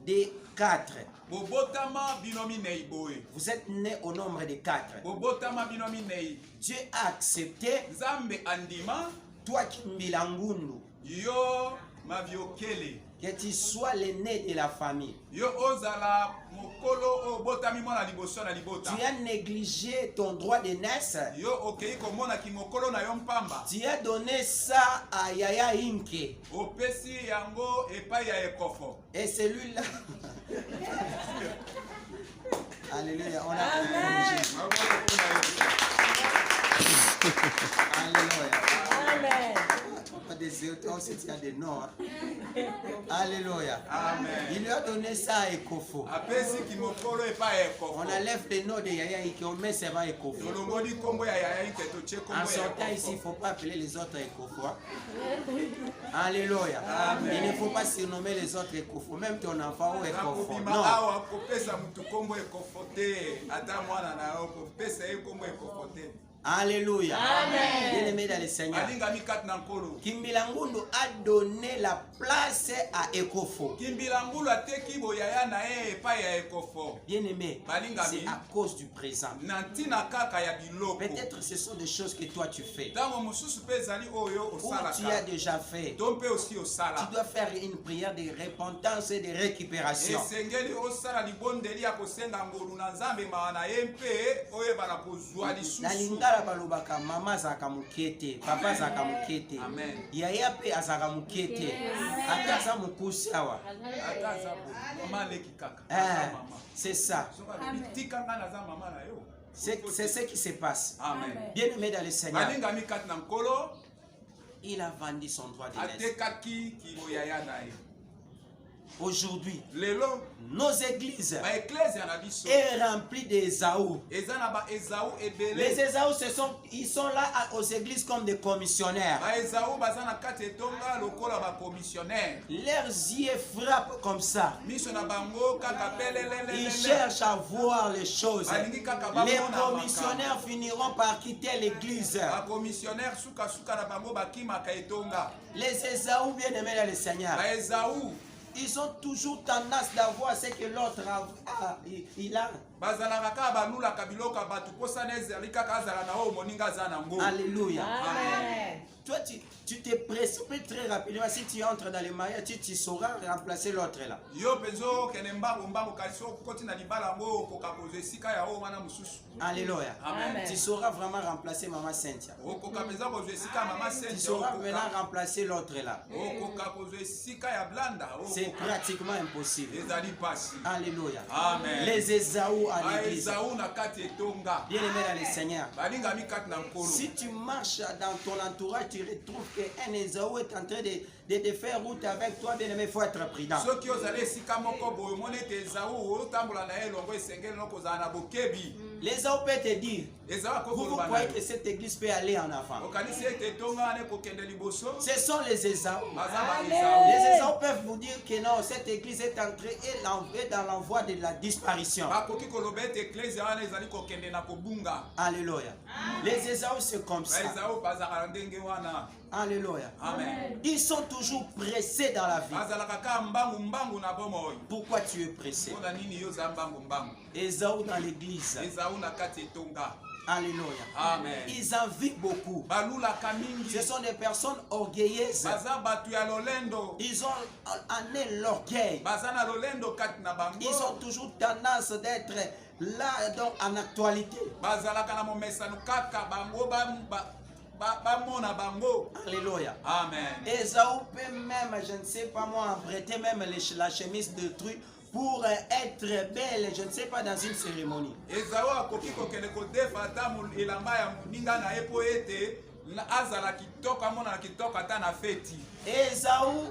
Speaker 2: de 4.
Speaker 1: Bobotama bino minei boye.
Speaker 2: Vous êtes né au nombre de 4.
Speaker 1: Bobotama bino minei.
Speaker 2: Dieu a accepté
Speaker 1: Nzambe andima.
Speaker 2: toi qui mbilangundu.
Speaker 1: Yo maviokele.
Speaker 2: Que tu sois l'aîné de la famille.
Speaker 1: Yo ozala mokolo o botami mwana liboso na libota.
Speaker 2: Tu as négligé ton droit de naissance.
Speaker 1: Yo okei komona ki mokolo na yo mpamba.
Speaker 2: Tu as donné ça à Yaya Inke.
Speaker 1: Opesi yango epai ya ekofo.
Speaker 2: Et celui-là. Alléluia. On a
Speaker 3: Amen.
Speaker 2: Alléluia.
Speaker 3: Amen.
Speaker 2: On se tient des noms. Alléluia.
Speaker 1: Amen.
Speaker 2: Il lui a donné ça à Ekofo.
Speaker 1: Apesi ki mokolo epai ekofo.
Speaker 2: On enlève le nom de Yaya Inke, on met seulement Ekofo.
Speaker 1: Tolongoli kombo ya yaya ike toche kombo
Speaker 2: En
Speaker 1: ya
Speaker 2: sortant ici, il ne
Speaker 1: ekofo.
Speaker 2: faut pas appeler les autres Ekofo. Alléluia.
Speaker 1: Amen.
Speaker 2: Il ne faut pas surnommer les autres Ekofo, même ton enfant ou Ekofo.
Speaker 1: Nakobima
Speaker 2: Non.
Speaker 1: awa kopesa mutu kombo ekofo te. Ata mwana na yo kopesa ye kombo ekofo te.
Speaker 2: Alléluia.
Speaker 3: Amen.
Speaker 2: Bien-aimé dans le Seigneur.
Speaker 1: Alingami kati na nkolo.
Speaker 2: Kimbilangundu a donné la place à Ekofo.
Speaker 1: Kimbilangulu ateki boyaya na ye epai ya ekofo.
Speaker 2: Bien-aimé,
Speaker 1: Balingami.
Speaker 2: c'est à cause du présent.
Speaker 1: Na ntina kaka ya biloko.
Speaker 2: Peut-être ce sont des choses que toi tu fais.
Speaker 1: Ntango mosusu mpe ezali oyo
Speaker 2: Ou tu as
Speaker 1: osalaka.
Speaker 2: déjà fait.
Speaker 1: To mpe osi
Speaker 2: Tu
Speaker 1: osala.
Speaker 2: dois faire une prière de repentance et de récupération.
Speaker 1: Esengeli osala libondeli ya kosenga ngolu na nzambe mawa na ye mpe oyebana kozwa
Speaker 2: Na
Speaker 1: lisusu.
Speaker 2: lingala balobaka mama azalaka moke te, papa azalaka moke te,
Speaker 1: Amen.
Speaker 2: yaya mpe azalaka moke te, ata aza mokusi awa.
Speaker 1: Ata aza mama aleki kaka. Aza mama.
Speaker 2: C'est ça.
Speaker 1: Soki alobi tika nga naza mama na yo.
Speaker 2: C'est ce qui se passe.
Speaker 1: Amen.
Speaker 2: Bien-aimé dans le Seigneur,
Speaker 1: Balingami kati na nkolo
Speaker 2: il a vendu son droit de naissance.
Speaker 1: atekaki kiboyaya na ye.
Speaker 2: Aujourd'hui,
Speaker 1: Lelo
Speaker 2: nos églises
Speaker 1: baeklezia na biso
Speaker 2: est remplie d'Ésaü.
Speaker 1: eza na baezau
Speaker 2: Les
Speaker 1: ebele.
Speaker 2: Ésaü, ils sont là aux églises comme des commissionnaires.
Speaker 1: Baezau baza na kati etonga lokola bakomissionnaire.
Speaker 2: Leurs yeux frappent comme ça.
Speaker 1: Miso na bango kaka
Speaker 2: Ils
Speaker 1: pelelelelele.
Speaker 2: cherchent à voir les choses.
Speaker 1: Balingi kaka
Speaker 2: Les
Speaker 1: bamona
Speaker 2: commissionnaires finiront par quitter l'église.
Speaker 1: bakomissionnaire sukasuka na bango bakimaka etonga.
Speaker 2: Les Ésaü, bien-aimés dans le Seigneur,
Speaker 1: Baezau
Speaker 2: ils ont toujours tendance d'avoir ce que l'autre il a.
Speaker 1: bazalaka kaka balulaka biloko ya bato mposana ezali kaka azala na oyo moninga aza nango.
Speaker 2: Alléluia.
Speaker 3: Amen.
Speaker 2: Toi, tu te précipites très rapidement. Si tu entres dans les mariages, tu sauras remplacer l'autre là.
Speaker 1: Yo penzo okende mbangu mbangu kasi so okoti na libala yango okoka kozwa esika ya oyo wana mosusu.
Speaker 2: Alléluia.
Speaker 1: Amen.
Speaker 2: Tu sauras vraiment remplacer Maman Cynthia.
Speaker 1: Okoka penza kozwa esika ya mama
Speaker 2: Tu
Speaker 1: Cynthia,
Speaker 2: sauras
Speaker 1: okoka-
Speaker 2: maintenant remplacer l'autre là.
Speaker 1: okoka kozwa esika ya blanda
Speaker 2: C'est pratiquement impossible.
Speaker 1: ezali pasi.
Speaker 2: Alléluia.
Speaker 1: Amen.
Speaker 2: Les Ésaü à l'église.
Speaker 1: Baezau na kati etonga
Speaker 2: Bien-aimé dans le Seigneur.
Speaker 1: balingami kati na nkolo.
Speaker 2: Si tu marches dans ton entourage, tu retrouves qu'un Ésaü est en train de faire route avec toi, bien-aimé, il faut être prudent.
Speaker 1: Soki ozali esika moko boye omoni ete ezau otambola na ye elongo esengeli no kozala na bokebi.
Speaker 2: L'ésaü peut te dire,
Speaker 1: Ezau
Speaker 2: vous
Speaker 1: akokoloba na
Speaker 2: croyez
Speaker 1: yo.
Speaker 2: que cette église peut aller en avant.
Speaker 1: Okanisi ete etonga wana ekokende liboso.
Speaker 2: Ce sont les Ésaü.
Speaker 1: Baza
Speaker 3: Amen.
Speaker 1: baezau.
Speaker 2: Les Ésaü peuvent vous dire que non, cette église est entrée et dans l'envoi de la disparition.
Speaker 1: Bakoki koloba ete eklezia wana ezali kokende na kobunga.
Speaker 2: Alléluia. Les Ésaü, c'est comme ça.
Speaker 1: Baezau bazalaka na ndenge wana.
Speaker 2: Alléluia.
Speaker 1: Amen.
Speaker 2: Ils sont toujours pressés dans la vie.
Speaker 1: Bazalaka kaka mbangu mbangu na bomoi.
Speaker 2: Pourquoi tu es pressé?
Speaker 1: Mpona nini yo oza mbangu mbangu.
Speaker 2: Ésaü dans l'église.
Speaker 1: Ezau na kati etonga.
Speaker 2: Alléluia.
Speaker 1: Amen.
Speaker 2: Ils envient beaucoup.
Speaker 1: Balulaka mingi.
Speaker 2: Ce sont des personnes orgueilleuses.
Speaker 1: Baza bato ya lolendo.
Speaker 2: Ils ont en eux l'orgueil.
Speaker 1: Baza na lolendo kati na bango.
Speaker 2: Ils ont toujours tendance d'être là donc en actualité.
Speaker 1: Bazalaka na momesano kaka bango bamona bango.
Speaker 2: Alléluia.
Speaker 1: Amen.
Speaker 2: Ésaü peut même, je ne sais pas moi, emprunter même la chemise de truie pour être belle, je ne sais pas, dans une cérémonie.
Speaker 1: Ezau akoki kokende kodefa ata elamba ya moninga na ye po ete azala kitoko amona na kitoko ata na feti.
Speaker 2: Ésaü,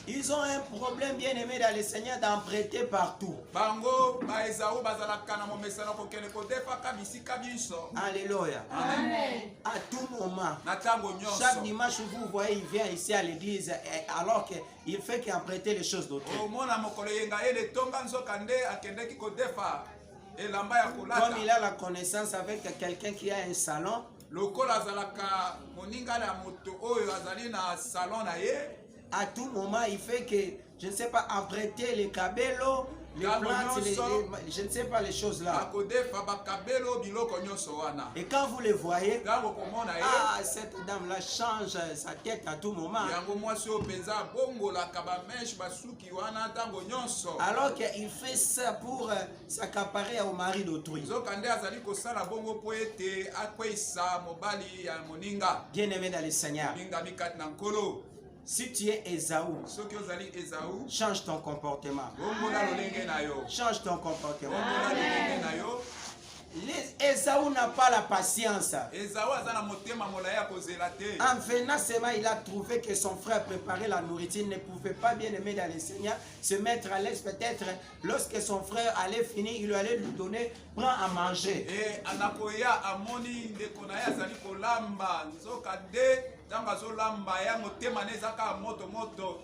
Speaker 2: ils ont un problème bien aimé dans le Seigneur d'emprunter partout.
Speaker 1: Bango baezau bazalaka na momesano kokende kodefaka bisika biso.
Speaker 2: Alléluia.
Speaker 1: Amen.
Speaker 2: À tout moment.
Speaker 1: Na ntango
Speaker 2: Chaque
Speaker 1: nyonso.
Speaker 2: dimanche, vous voyez, il vient ici à l'église alors qu'il fait qu'emprunter les choses d'autrui.
Speaker 1: Omona mokolo yenga ele tonga nzoka nde akendeki kodefa elamba ya
Speaker 2: Comme
Speaker 1: kolata.
Speaker 2: il a la connaissance avec quelqu'un qui a un salon,
Speaker 1: Lokola azalaka moninga ya moto oyo azali na salon na ye.
Speaker 2: à tout moment, il fait que, je ne sais pas, emprunter les cabellos les plantes, je ne sais pas les choses là.
Speaker 1: akodefa bakabelo biloko nyonso wana.
Speaker 2: Et quand vous les voyez,
Speaker 1: Ntango komona ye,
Speaker 2: cette dame-là change sa tête à tout moment.
Speaker 1: yango mwasi oyo mpenza abongolaka bameshe basuki wana ntango nyonso.
Speaker 2: Alors qu'il fait ça pour s'accaparer au mari d'autrui.
Speaker 1: Nzoka nde azali kosala bongo mpo ete akweyisa mobali ya moninga.
Speaker 2: Bien-aimé dans le Seigneur,
Speaker 1: Bingami kati na nkolo.
Speaker 2: si tu es Ésaü,
Speaker 1: Soki ozali Esaú,
Speaker 2: change ton comportement.
Speaker 1: bongola lolenge na yo.
Speaker 2: Change ton comportement.
Speaker 1: Bongola lolenge na yo.
Speaker 2: Ésaü n'a pas la patience.
Speaker 1: Esaú aza na motema molayi ya kozela te.
Speaker 2: En venant seulement, il a trouvé que son frère préparait la nourriture. Il ne pouvait pas, bien aimé dans le Seigneur, se mettre à l'aise. Peut-être lorsque son frère allait finir, il allait lui donner, prends à manger.
Speaker 1: E anakoya amoni ndeko na ye azali kolamba nzoka nde ntango azolamba ya motema ne ezaka moto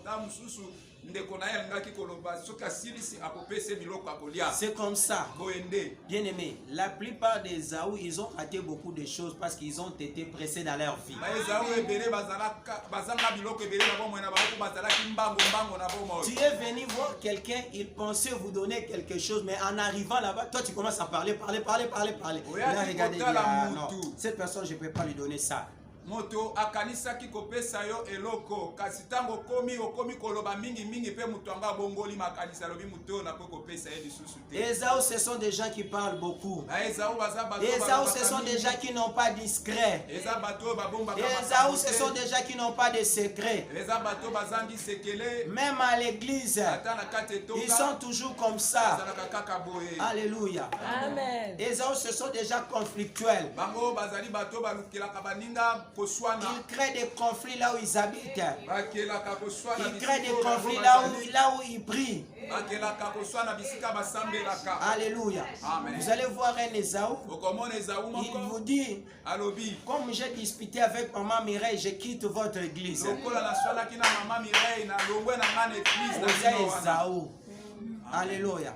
Speaker 1: ntango mosusu ndeko na ye alingaki koloba soki asilisi akopesa biloko akolia.
Speaker 2: C'est comme ça.
Speaker 1: Boye nde
Speaker 2: Bien aimé, la plupart des Ésaü, ils ont raté beaucoup de choses parce qu'ils ont été pressés dans leur vie.
Speaker 1: baezawu ebele bazanga biloko ebele na bomoi na bango bazalaki mbango na bomoi.
Speaker 2: Tu es venu voir quelqu'un, il pensait vous donner quelque chose, mais en arrivant là-bas, toi tu commences à parler.
Speaker 1: Oui,
Speaker 2: Là,
Speaker 1: tu
Speaker 2: regardez,
Speaker 1: comptes la
Speaker 2: non,
Speaker 1: moutou.
Speaker 2: cette personne, je ne peux pas lui donner ça.
Speaker 1: Moto akanisaki kopesa yo eloko kasi ntango okomi koloba mingi mpe moto anga bongoli makanisa lobi moto na po kopesa ye lisusu te.
Speaker 2: Ésaü, ce sont des gens qui parlent beaucoup.
Speaker 1: Esaú baza bato
Speaker 2: Ésaü, ce sont des gens qui n'ont pas de discret.
Speaker 1: eza bato babombaka
Speaker 2: Ésaü, ce sont des gens qui n'ont pas de secret.
Speaker 1: eza bato bazangi sekele
Speaker 2: Même à l'église,
Speaker 1: ata na kati etoka
Speaker 2: ils sont toujours comme ça.
Speaker 1: bazalaka kaka boye.
Speaker 2: Alléluia.
Speaker 3: Amen.
Speaker 2: Ésaü, ce sont des gens conflictuels.
Speaker 1: Bango bazali bato balukelaka baninga koswana.
Speaker 2: Ils créent des conflits là où ils habitent.
Speaker 1: Bakelaka koswana
Speaker 2: Ils créent des
Speaker 1: bisika
Speaker 2: conflits
Speaker 1: bazali.
Speaker 2: là où ils prient.
Speaker 1: Bakelaka koswana bisika basambelaka.
Speaker 2: Alléluia.
Speaker 1: Amen.
Speaker 2: Vous allez voir un Ésaü.
Speaker 1: Okomona Esaú
Speaker 2: Il vous
Speaker 1: moko
Speaker 2: dit,
Speaker 1: alobi
Speaker 2: comme j'ai disputé avec maman Mireille, je quitte votre église.
Speaker 1: lokola naswanaki na mama Mireille na longwe na nga na église na
Speaker 2: Vous êtes
Speaker 1: bino wana.
Speaker 2: Ésaü. Alléluia.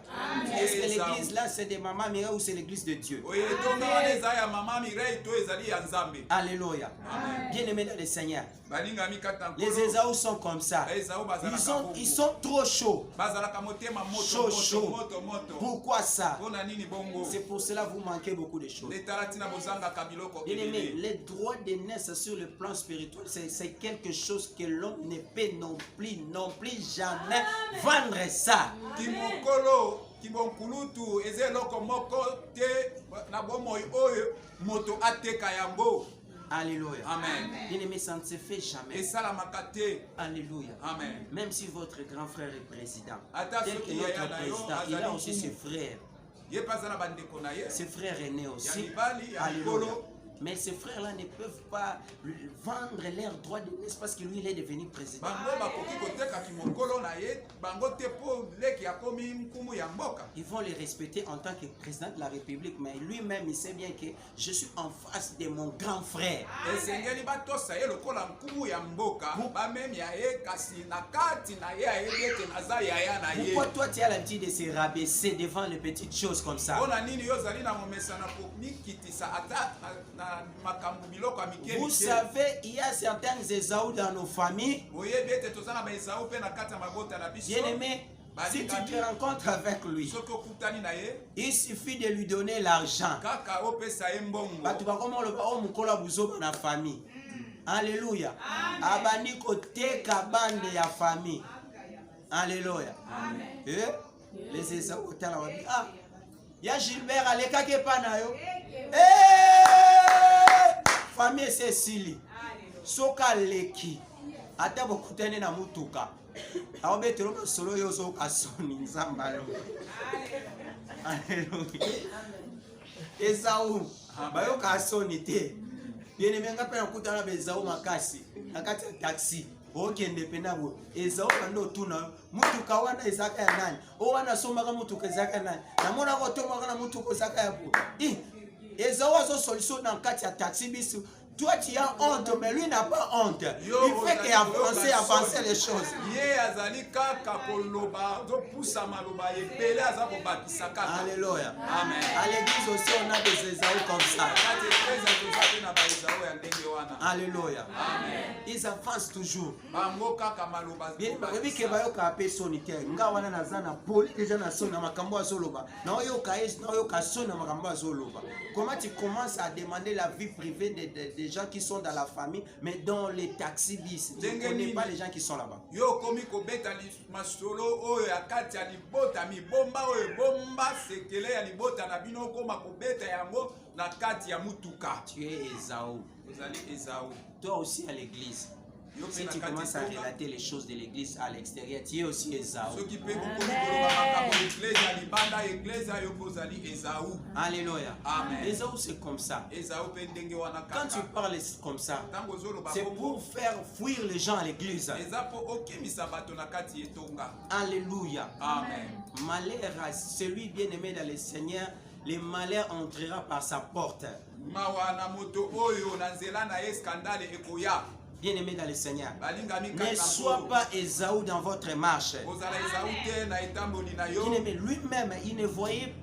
Speaker 2: Est-ce que
Speaker 1: Ésaü.
Speaker 2: l'église là c'est de maman Mireille ou c'est l'église de Dieu?
Speaker 1: Oye etonga wana eza ya mama Mireille to ezali ya Nzambe.
Speaker 2: Alléluia.
Speaker 1: Amen.
Speaker 2: Bien aimé dans le Seigneur.
Speaker 1: Balingami kati na
Speaker 2: Les
Speaker 1: nkolo.
Speaker 2: Ésaü sont comme ça.
Speaker 1: Esaú bazalaka bongo.
Speaker 2: Ils sont trop chauds.
Speaker 1: Bazalaka motema
Speaker 2: Chaud.
Speaker 1: moto.
Speaker 2: Pourquoi ça?
Speaker 1: Mpona nini bongo?
Speaker 2: C'est pour cela que vous manquez beaucoup de choses.
Speaker 1: Letala tina bozangaka biloko
Speaker 2: Bien aimé,
Speaker 1: ebele.
Speaker 2: les droits de naissance sur le plan spirituel, c'est quelque chose que l'homme ne peut non plus jamais vendre ça.
Speaker 1: Kimonkulutu eza eloko moko te na bomoi oyo moto ateka yango.
Speaker 2: Alléluia.
Speaker 1: Amen.
Speaker 2: Bien aimé, ça ne se fait jamais.
Speaker 1: Esalamaka te.
Speaker 2: Alléluia.
Speaker 1: Amen.
Speaker 2: Même si votre grand frère est président,
Speaker 1: Ata
Speaker 2: tel que
Speaker 1: soki
Speaker 2: notre
Speaker 1: yaya na yo
Speaker 2: président, il a
Speaker 1: azali
Speaker 2: aussi
Speaker 1: kumu.
Speaker 2: ses frères.
Speaker 1: Ye mpe aza na bandeko na ye.
Speaker 2: Ses frères aînés
Speaker 1: Ya
Speaker 2: aussi.
Speaker 1: mibali ya
Speaker 2: Alléluia.
Speaker 1: mikolo.
Speaker 2: Mais ces frères-là ne peuvent pas vendre leurs droits de naissance parce que lui, il est devenu président.
Speaker 1: Bango bakoki koteka kimokolo na ye bango te mpo leki akomi nkumu ya mboka.
Speaker 2: Ils vont les respecter en tant que président de la République, mais lui-même, il sait bien que je suis en face de mon grand frère.
Speaker 1: Esengeli batosa ye lokola nkumu ya mboka bamemia ye kasi na kati na ye ayebi ete naza yaya na ye.
Speaker 2: Pourquoi toi, tu as l'habitude de se rabaisser devant les petites choses comme ça?
Speaker 1: mpona nini yo ozali na momesa na komikitisa ata na makambo biloko ya mike
Speaker 2: Vous
Speaker 1: mike.
Speaker 2: savez, il y a certains Ésaü dans nos familles.
Speaker 1: Oyebi ete toza na baesaú mpe na kati ya mabota na biso.
Speaker 2: Bien aimé, si tu te rencontres avec lui,
Speaker 1: soki okutani na ye
Speaker 2: il suffit de lui donner l'argent.
Speaker 1: kaka opesa ye mbongo.
Speaker 2: Bato bakoma oloba o mokolo buzoba na famille. Alléluia. Abandi koteka bande ya famille. Alléluia. Eh? Les Ésaü otala wabi. Ah, ya Gilbert alekaki epa na yo. Famille c'est sili. Soka leki. Ata bokutane na mutuka. Aobetelo masolo yo soka soni nzambalo. Alléluia. Ésaü bayoka soni te. Bien aimé ngape na kutana be Ésaü makasi. Nakati ya taxi. Okende pena bo. Ésaü kando tuna mutuka wana ezaka ya nani? O wana somaka mutuka ezaka ya nani? Namona ko tomaka na mutuka ezaka ya bo. Ésaü azo solution na kati ya taxi biso Toi, tu as honte, mais lui n'a pas honte.
Speaker 1: Yo,
Speaker 2: Il fait qu'avancer les choses.
Speaker 1: Ye azali kaka koloba zo pusa maloba ebele aza kobakisa kaka.
Speaker 2: Alléluia.
Speaker 1: Amen.
Speaker 2: À l'église aussi, on a des Ésaü comme ça.
Speaker 1: Kati eklezia toza na ba Esaü ya ndenge wana.
Speaker 2: Alléluia.
Speaker 1: Amen.
Speaker 2: Ils avancent toujours.
Speaker 1: Bango kaka maloba.
Speaker 2: Bien, bayebi ke bayoka ape soni te. Nga wana naza na poli déjà na soni na makambo azoloba. Na oyoka soni na makambo azoloba. Comment tu commences à demander la vie privée des gens qui sont dans la famille, mais dans les taxis bis, tu ne connais pas les gens qui sont là-bas.
Speaker 1: Yo komi kobeta masolo oyo ya kati ya libota mibomba oyo bomba sekele ya libota na bino koma kobeta yango na kati ya mutuka.
Speaker 2: Tu es Ésaü.
Speaker 1: Ozali Esaü.
Speaker 2: Toi aussi à l'église. Si tu commences à relater les choses de l'église à l'extérieur, tu es aussi Ésaü. Alléluia.
Speaker 1: Amen.
Speaker 2: Ésaü, c'est comme ça. Quand tu parles comme ça, c'est pour faire fuir les gens à l'église. Alléluia.
Speaker 1: Amen.
Speaker 2: Malheur à celui bien-aimé dans le Seigneur, le malheur entrera par sa porte. Bien-aimé dans le Seigneur, ne sois pas Ésaü dans votre marche. Bien-aimé, lui-même, il ne voyait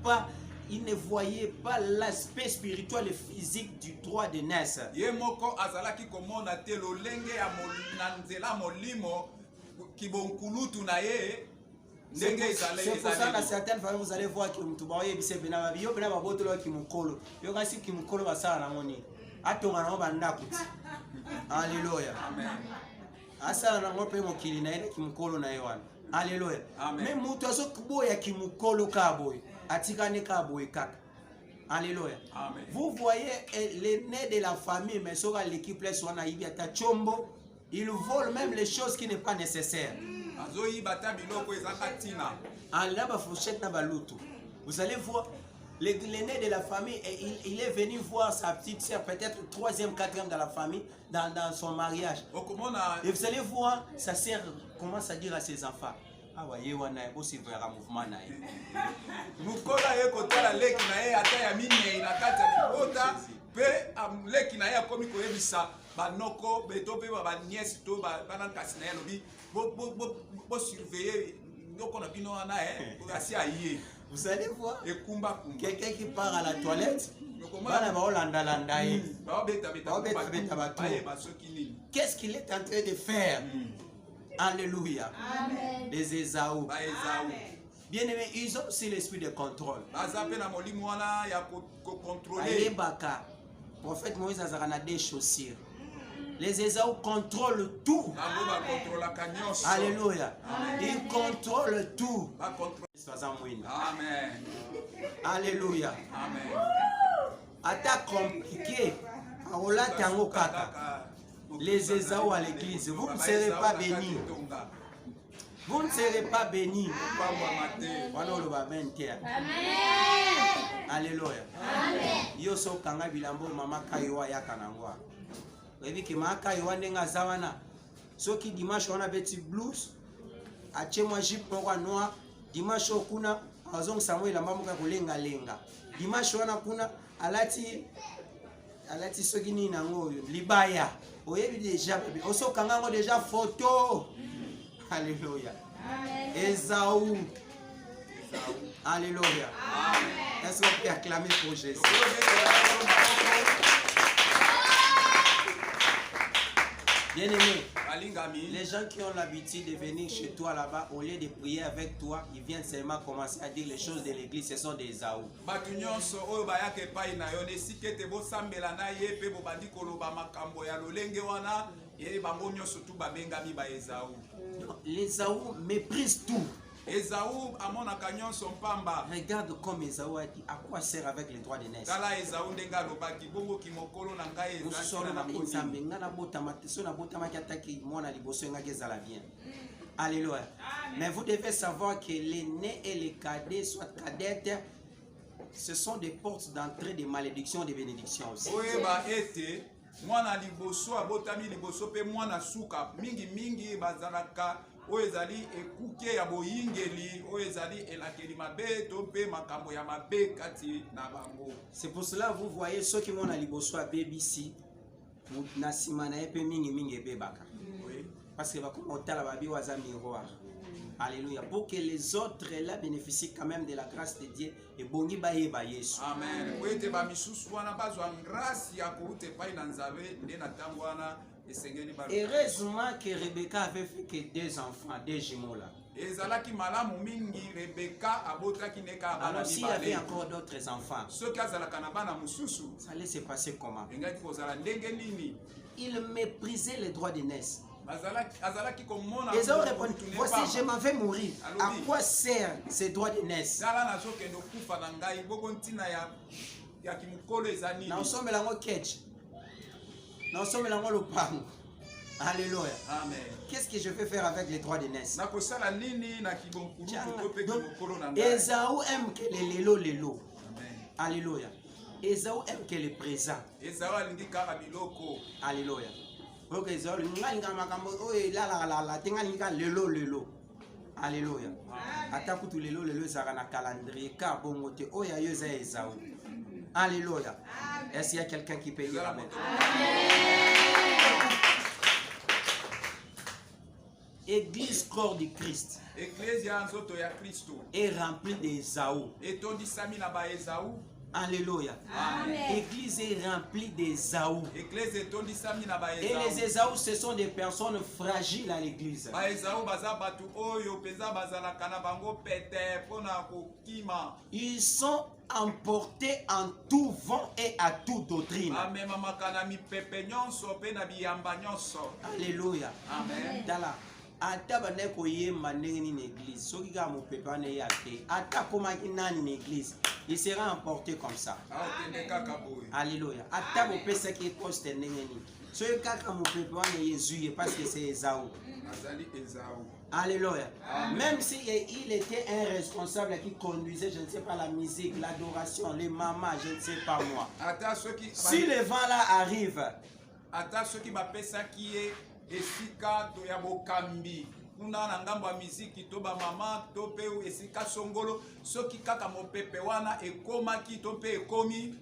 Speaker 2: pas l'aspect spirituel et physique du droit de naissance. C'est pour ça que dans certaines familles, vous allez voir que Alléluia. Asala na ngope mokili na ene kimukolo na yewana. Alléluia. Même mutu azokuboya kimukolo kaboy. Atikane kaboy kaka. Alléluia. Vous voyez l'aîné de la famille, mais sur l'équipe là soit na ibiata chombo, il vole même les choses qui n'est pas nécessaire. Vous allez voir l'aîné de la famille, il est venu voir sa petite sœur, peut-être 3e, 4e dans la famille, dans son mariage. Et vous allez voir, sa sœur commence à dire à ses enfants, ah ouais, on a aussi vers un mouvement. Vous allez voir quelqu'un qui part à la toilette. Qu'est-ce qu'il est en train de faire? Alléluia.
Speaker 3: Amen.
Speaker 2: Les Ésaü. Bien aimé, ils ont aussi l'esprit de contrôle. Le prophète Moïse a des chaussures. Les Ésaü contrôlent tout. Alléluia. Ils contrôlent tout.
Speaker 1: Amen.
Speaker 2: Alléluia. Attaque compliquée. Les Ésaü à l'église, vous ne serez pas bénis. Vous ne serez pas bénis. Alléluia. Yo so kanga bilambo mama kaiwa ya kanangwa. Wevi ki maka iwa ndenga zawana. So ki dimanche wana beti blues. Ache mwa jip kwa noa. Dimanche kuna azong Samuel ambamuka kulenga lenga. Dimanche wana kuna alati soki ni nango libaya. Oyebi déjà bébé. Oso kanga ngo déjà photo. Alléluia. Ésaü. Alléluia. Est-ce qu'on peut acclamer pour Jésus? Bien aimé, les gens qui ont l'habitude de venir chez toi là-bas, au lieu de prier avec toi, ils viennent seulement commencer à dire les choses de l'église, ce sont des Ésaü. Les Ésaü méprisent tout. Regarde comme Ésaü a dit, à quoi sert avec les droits de naissance? Alléluia. Mais vous devez savoir que l'aîné et les cadets, soit cadettes, ce sont des portes d'entrée de malédiction et de bénédiction aussi.
Speaker 1: Mwana liboso abotami liboso pe mwana suka mingi bazalaka oyezali ekuke ya boyingeli oyezali elakeli mabe to pe makambo ya mabe kati na bango.
Speaker 2: C'est pour cela vous voyez ceux qui vont à liboso à BBC na nsima na ye mpe mingi ebebaka.
Speaker 1: Oui.
Speaker 2: Parce que bakoma otala babi waza miroir. Alléluia. Pour que les autres là bénéficient quand même de la grâce de Dieu et bongi bayeba Yesu.
Speaker 1: Amen. Wete ba misusu wana bazwa grâce ya kuute pai na nzabe nde na tango wana esengeli ba.
Speaker 2: Heureusement que Rebecca avait fait que 2 enfants, 2 jumeaux là.
Speaker 1: Ezalaki malamu mingi Rebecca abotaki neka bana
Speaker 2: Alors s'il y avait
Speaker 1: mibale.
Speaker 2: encore d'autres enfants,
Speaker 1: Soki azalaka na bana mususu
Speaker 2: ça allait se passer comment?
Speaker 1: engaki kozala ndenge nini?
Speaker 2: Il méprisait les droits de naissance.
Speaker 1: Azalaki komona.
Speaker 2: Esaü répond, voici je m'en vais mourir. À quoi sert ces droits de naissance?
Speaker 1: Tala nazokende okufa na ngai boko ntina ya kimukolo ezani.
Speaker 2: Na osomela ngo ketch. Na osomela ngo lopango. Alléluia.
Speaker 1: Amen.
Speaker 2: Qu'est-ce que je vais faire avec les droits de naissance?
Speaker 1: Na kosala nini na kibonkulu to pe kimukolo na ngai.
Speaker 2: Esaü aime que les lelo.
Speaker 1: Amen.
Speaker 2: Alléluia. Esaü aime que le présent.
Speaker 1: Esaü alingi kaka biloko.
Speaker 2: Alléluia. Ok, Esaü ngalinga makambo oyo la tengalinga lelo. Alléluia. Ata kutu lelo ezaka na calendrier ka bongo te oyo yo eza Esaü. Alléluia. Est-ce qu'il y a quelqu'un qui peut dire amen? Église corps du Christ
Speaker 1: Ecclesia nzoto ya Kristo.
Speaker 2: est remplie d'Esaü.
Speaker 1: Etondisami na ba Esaü.
Speaker 2: Alléluia. L'église est remplie d'Esaü.
Speaker 1: Ecclesia etondisami na ba
Speaker 2: Et les Esaü, ce sont des personnes fragiles à l'église.
Speaker 1: Ba Esaü baza batu oyo peza bazalaka na bango pete pona kokima.
Speaker 2: Ils sont emportés en tout vent et à toute doctrine.
Speaker 1: Amemamaka na mipepe nyonso pe na biyamba nyonso.
Speaker 2: Alléluia.
Speaker 1: Amen.
Speaker 2: Dala. Ata bande koyemba ndenge nini église soki kaka mopepe wana eya te ata akomaki nani na église il sera emporté comme ça.
Speaker 1: Aokende kaka boye.
Speaker 2: Alléluia. Ata bopesaki poste ndenge nini soki kaka mopepe wana ezwi parce que c'est Esaü.
Speaker 1: Azali Esaü.
Speaker 2: Alléluia. Même si il était un responsable qui conduisait, je ne sais pas, la musique, l'adoration, les mamas, je ne sais pas moi.
Speaker 1: Ata soki
Speaker 2: Si le vent là arrive,
Speaker 1: ata soki bapesaki ye esika to ya bokambi kuna na ngambo ya miziki to ba mama to pe esika songolo soki kaka mopepe wana ekomaki to pe ekomi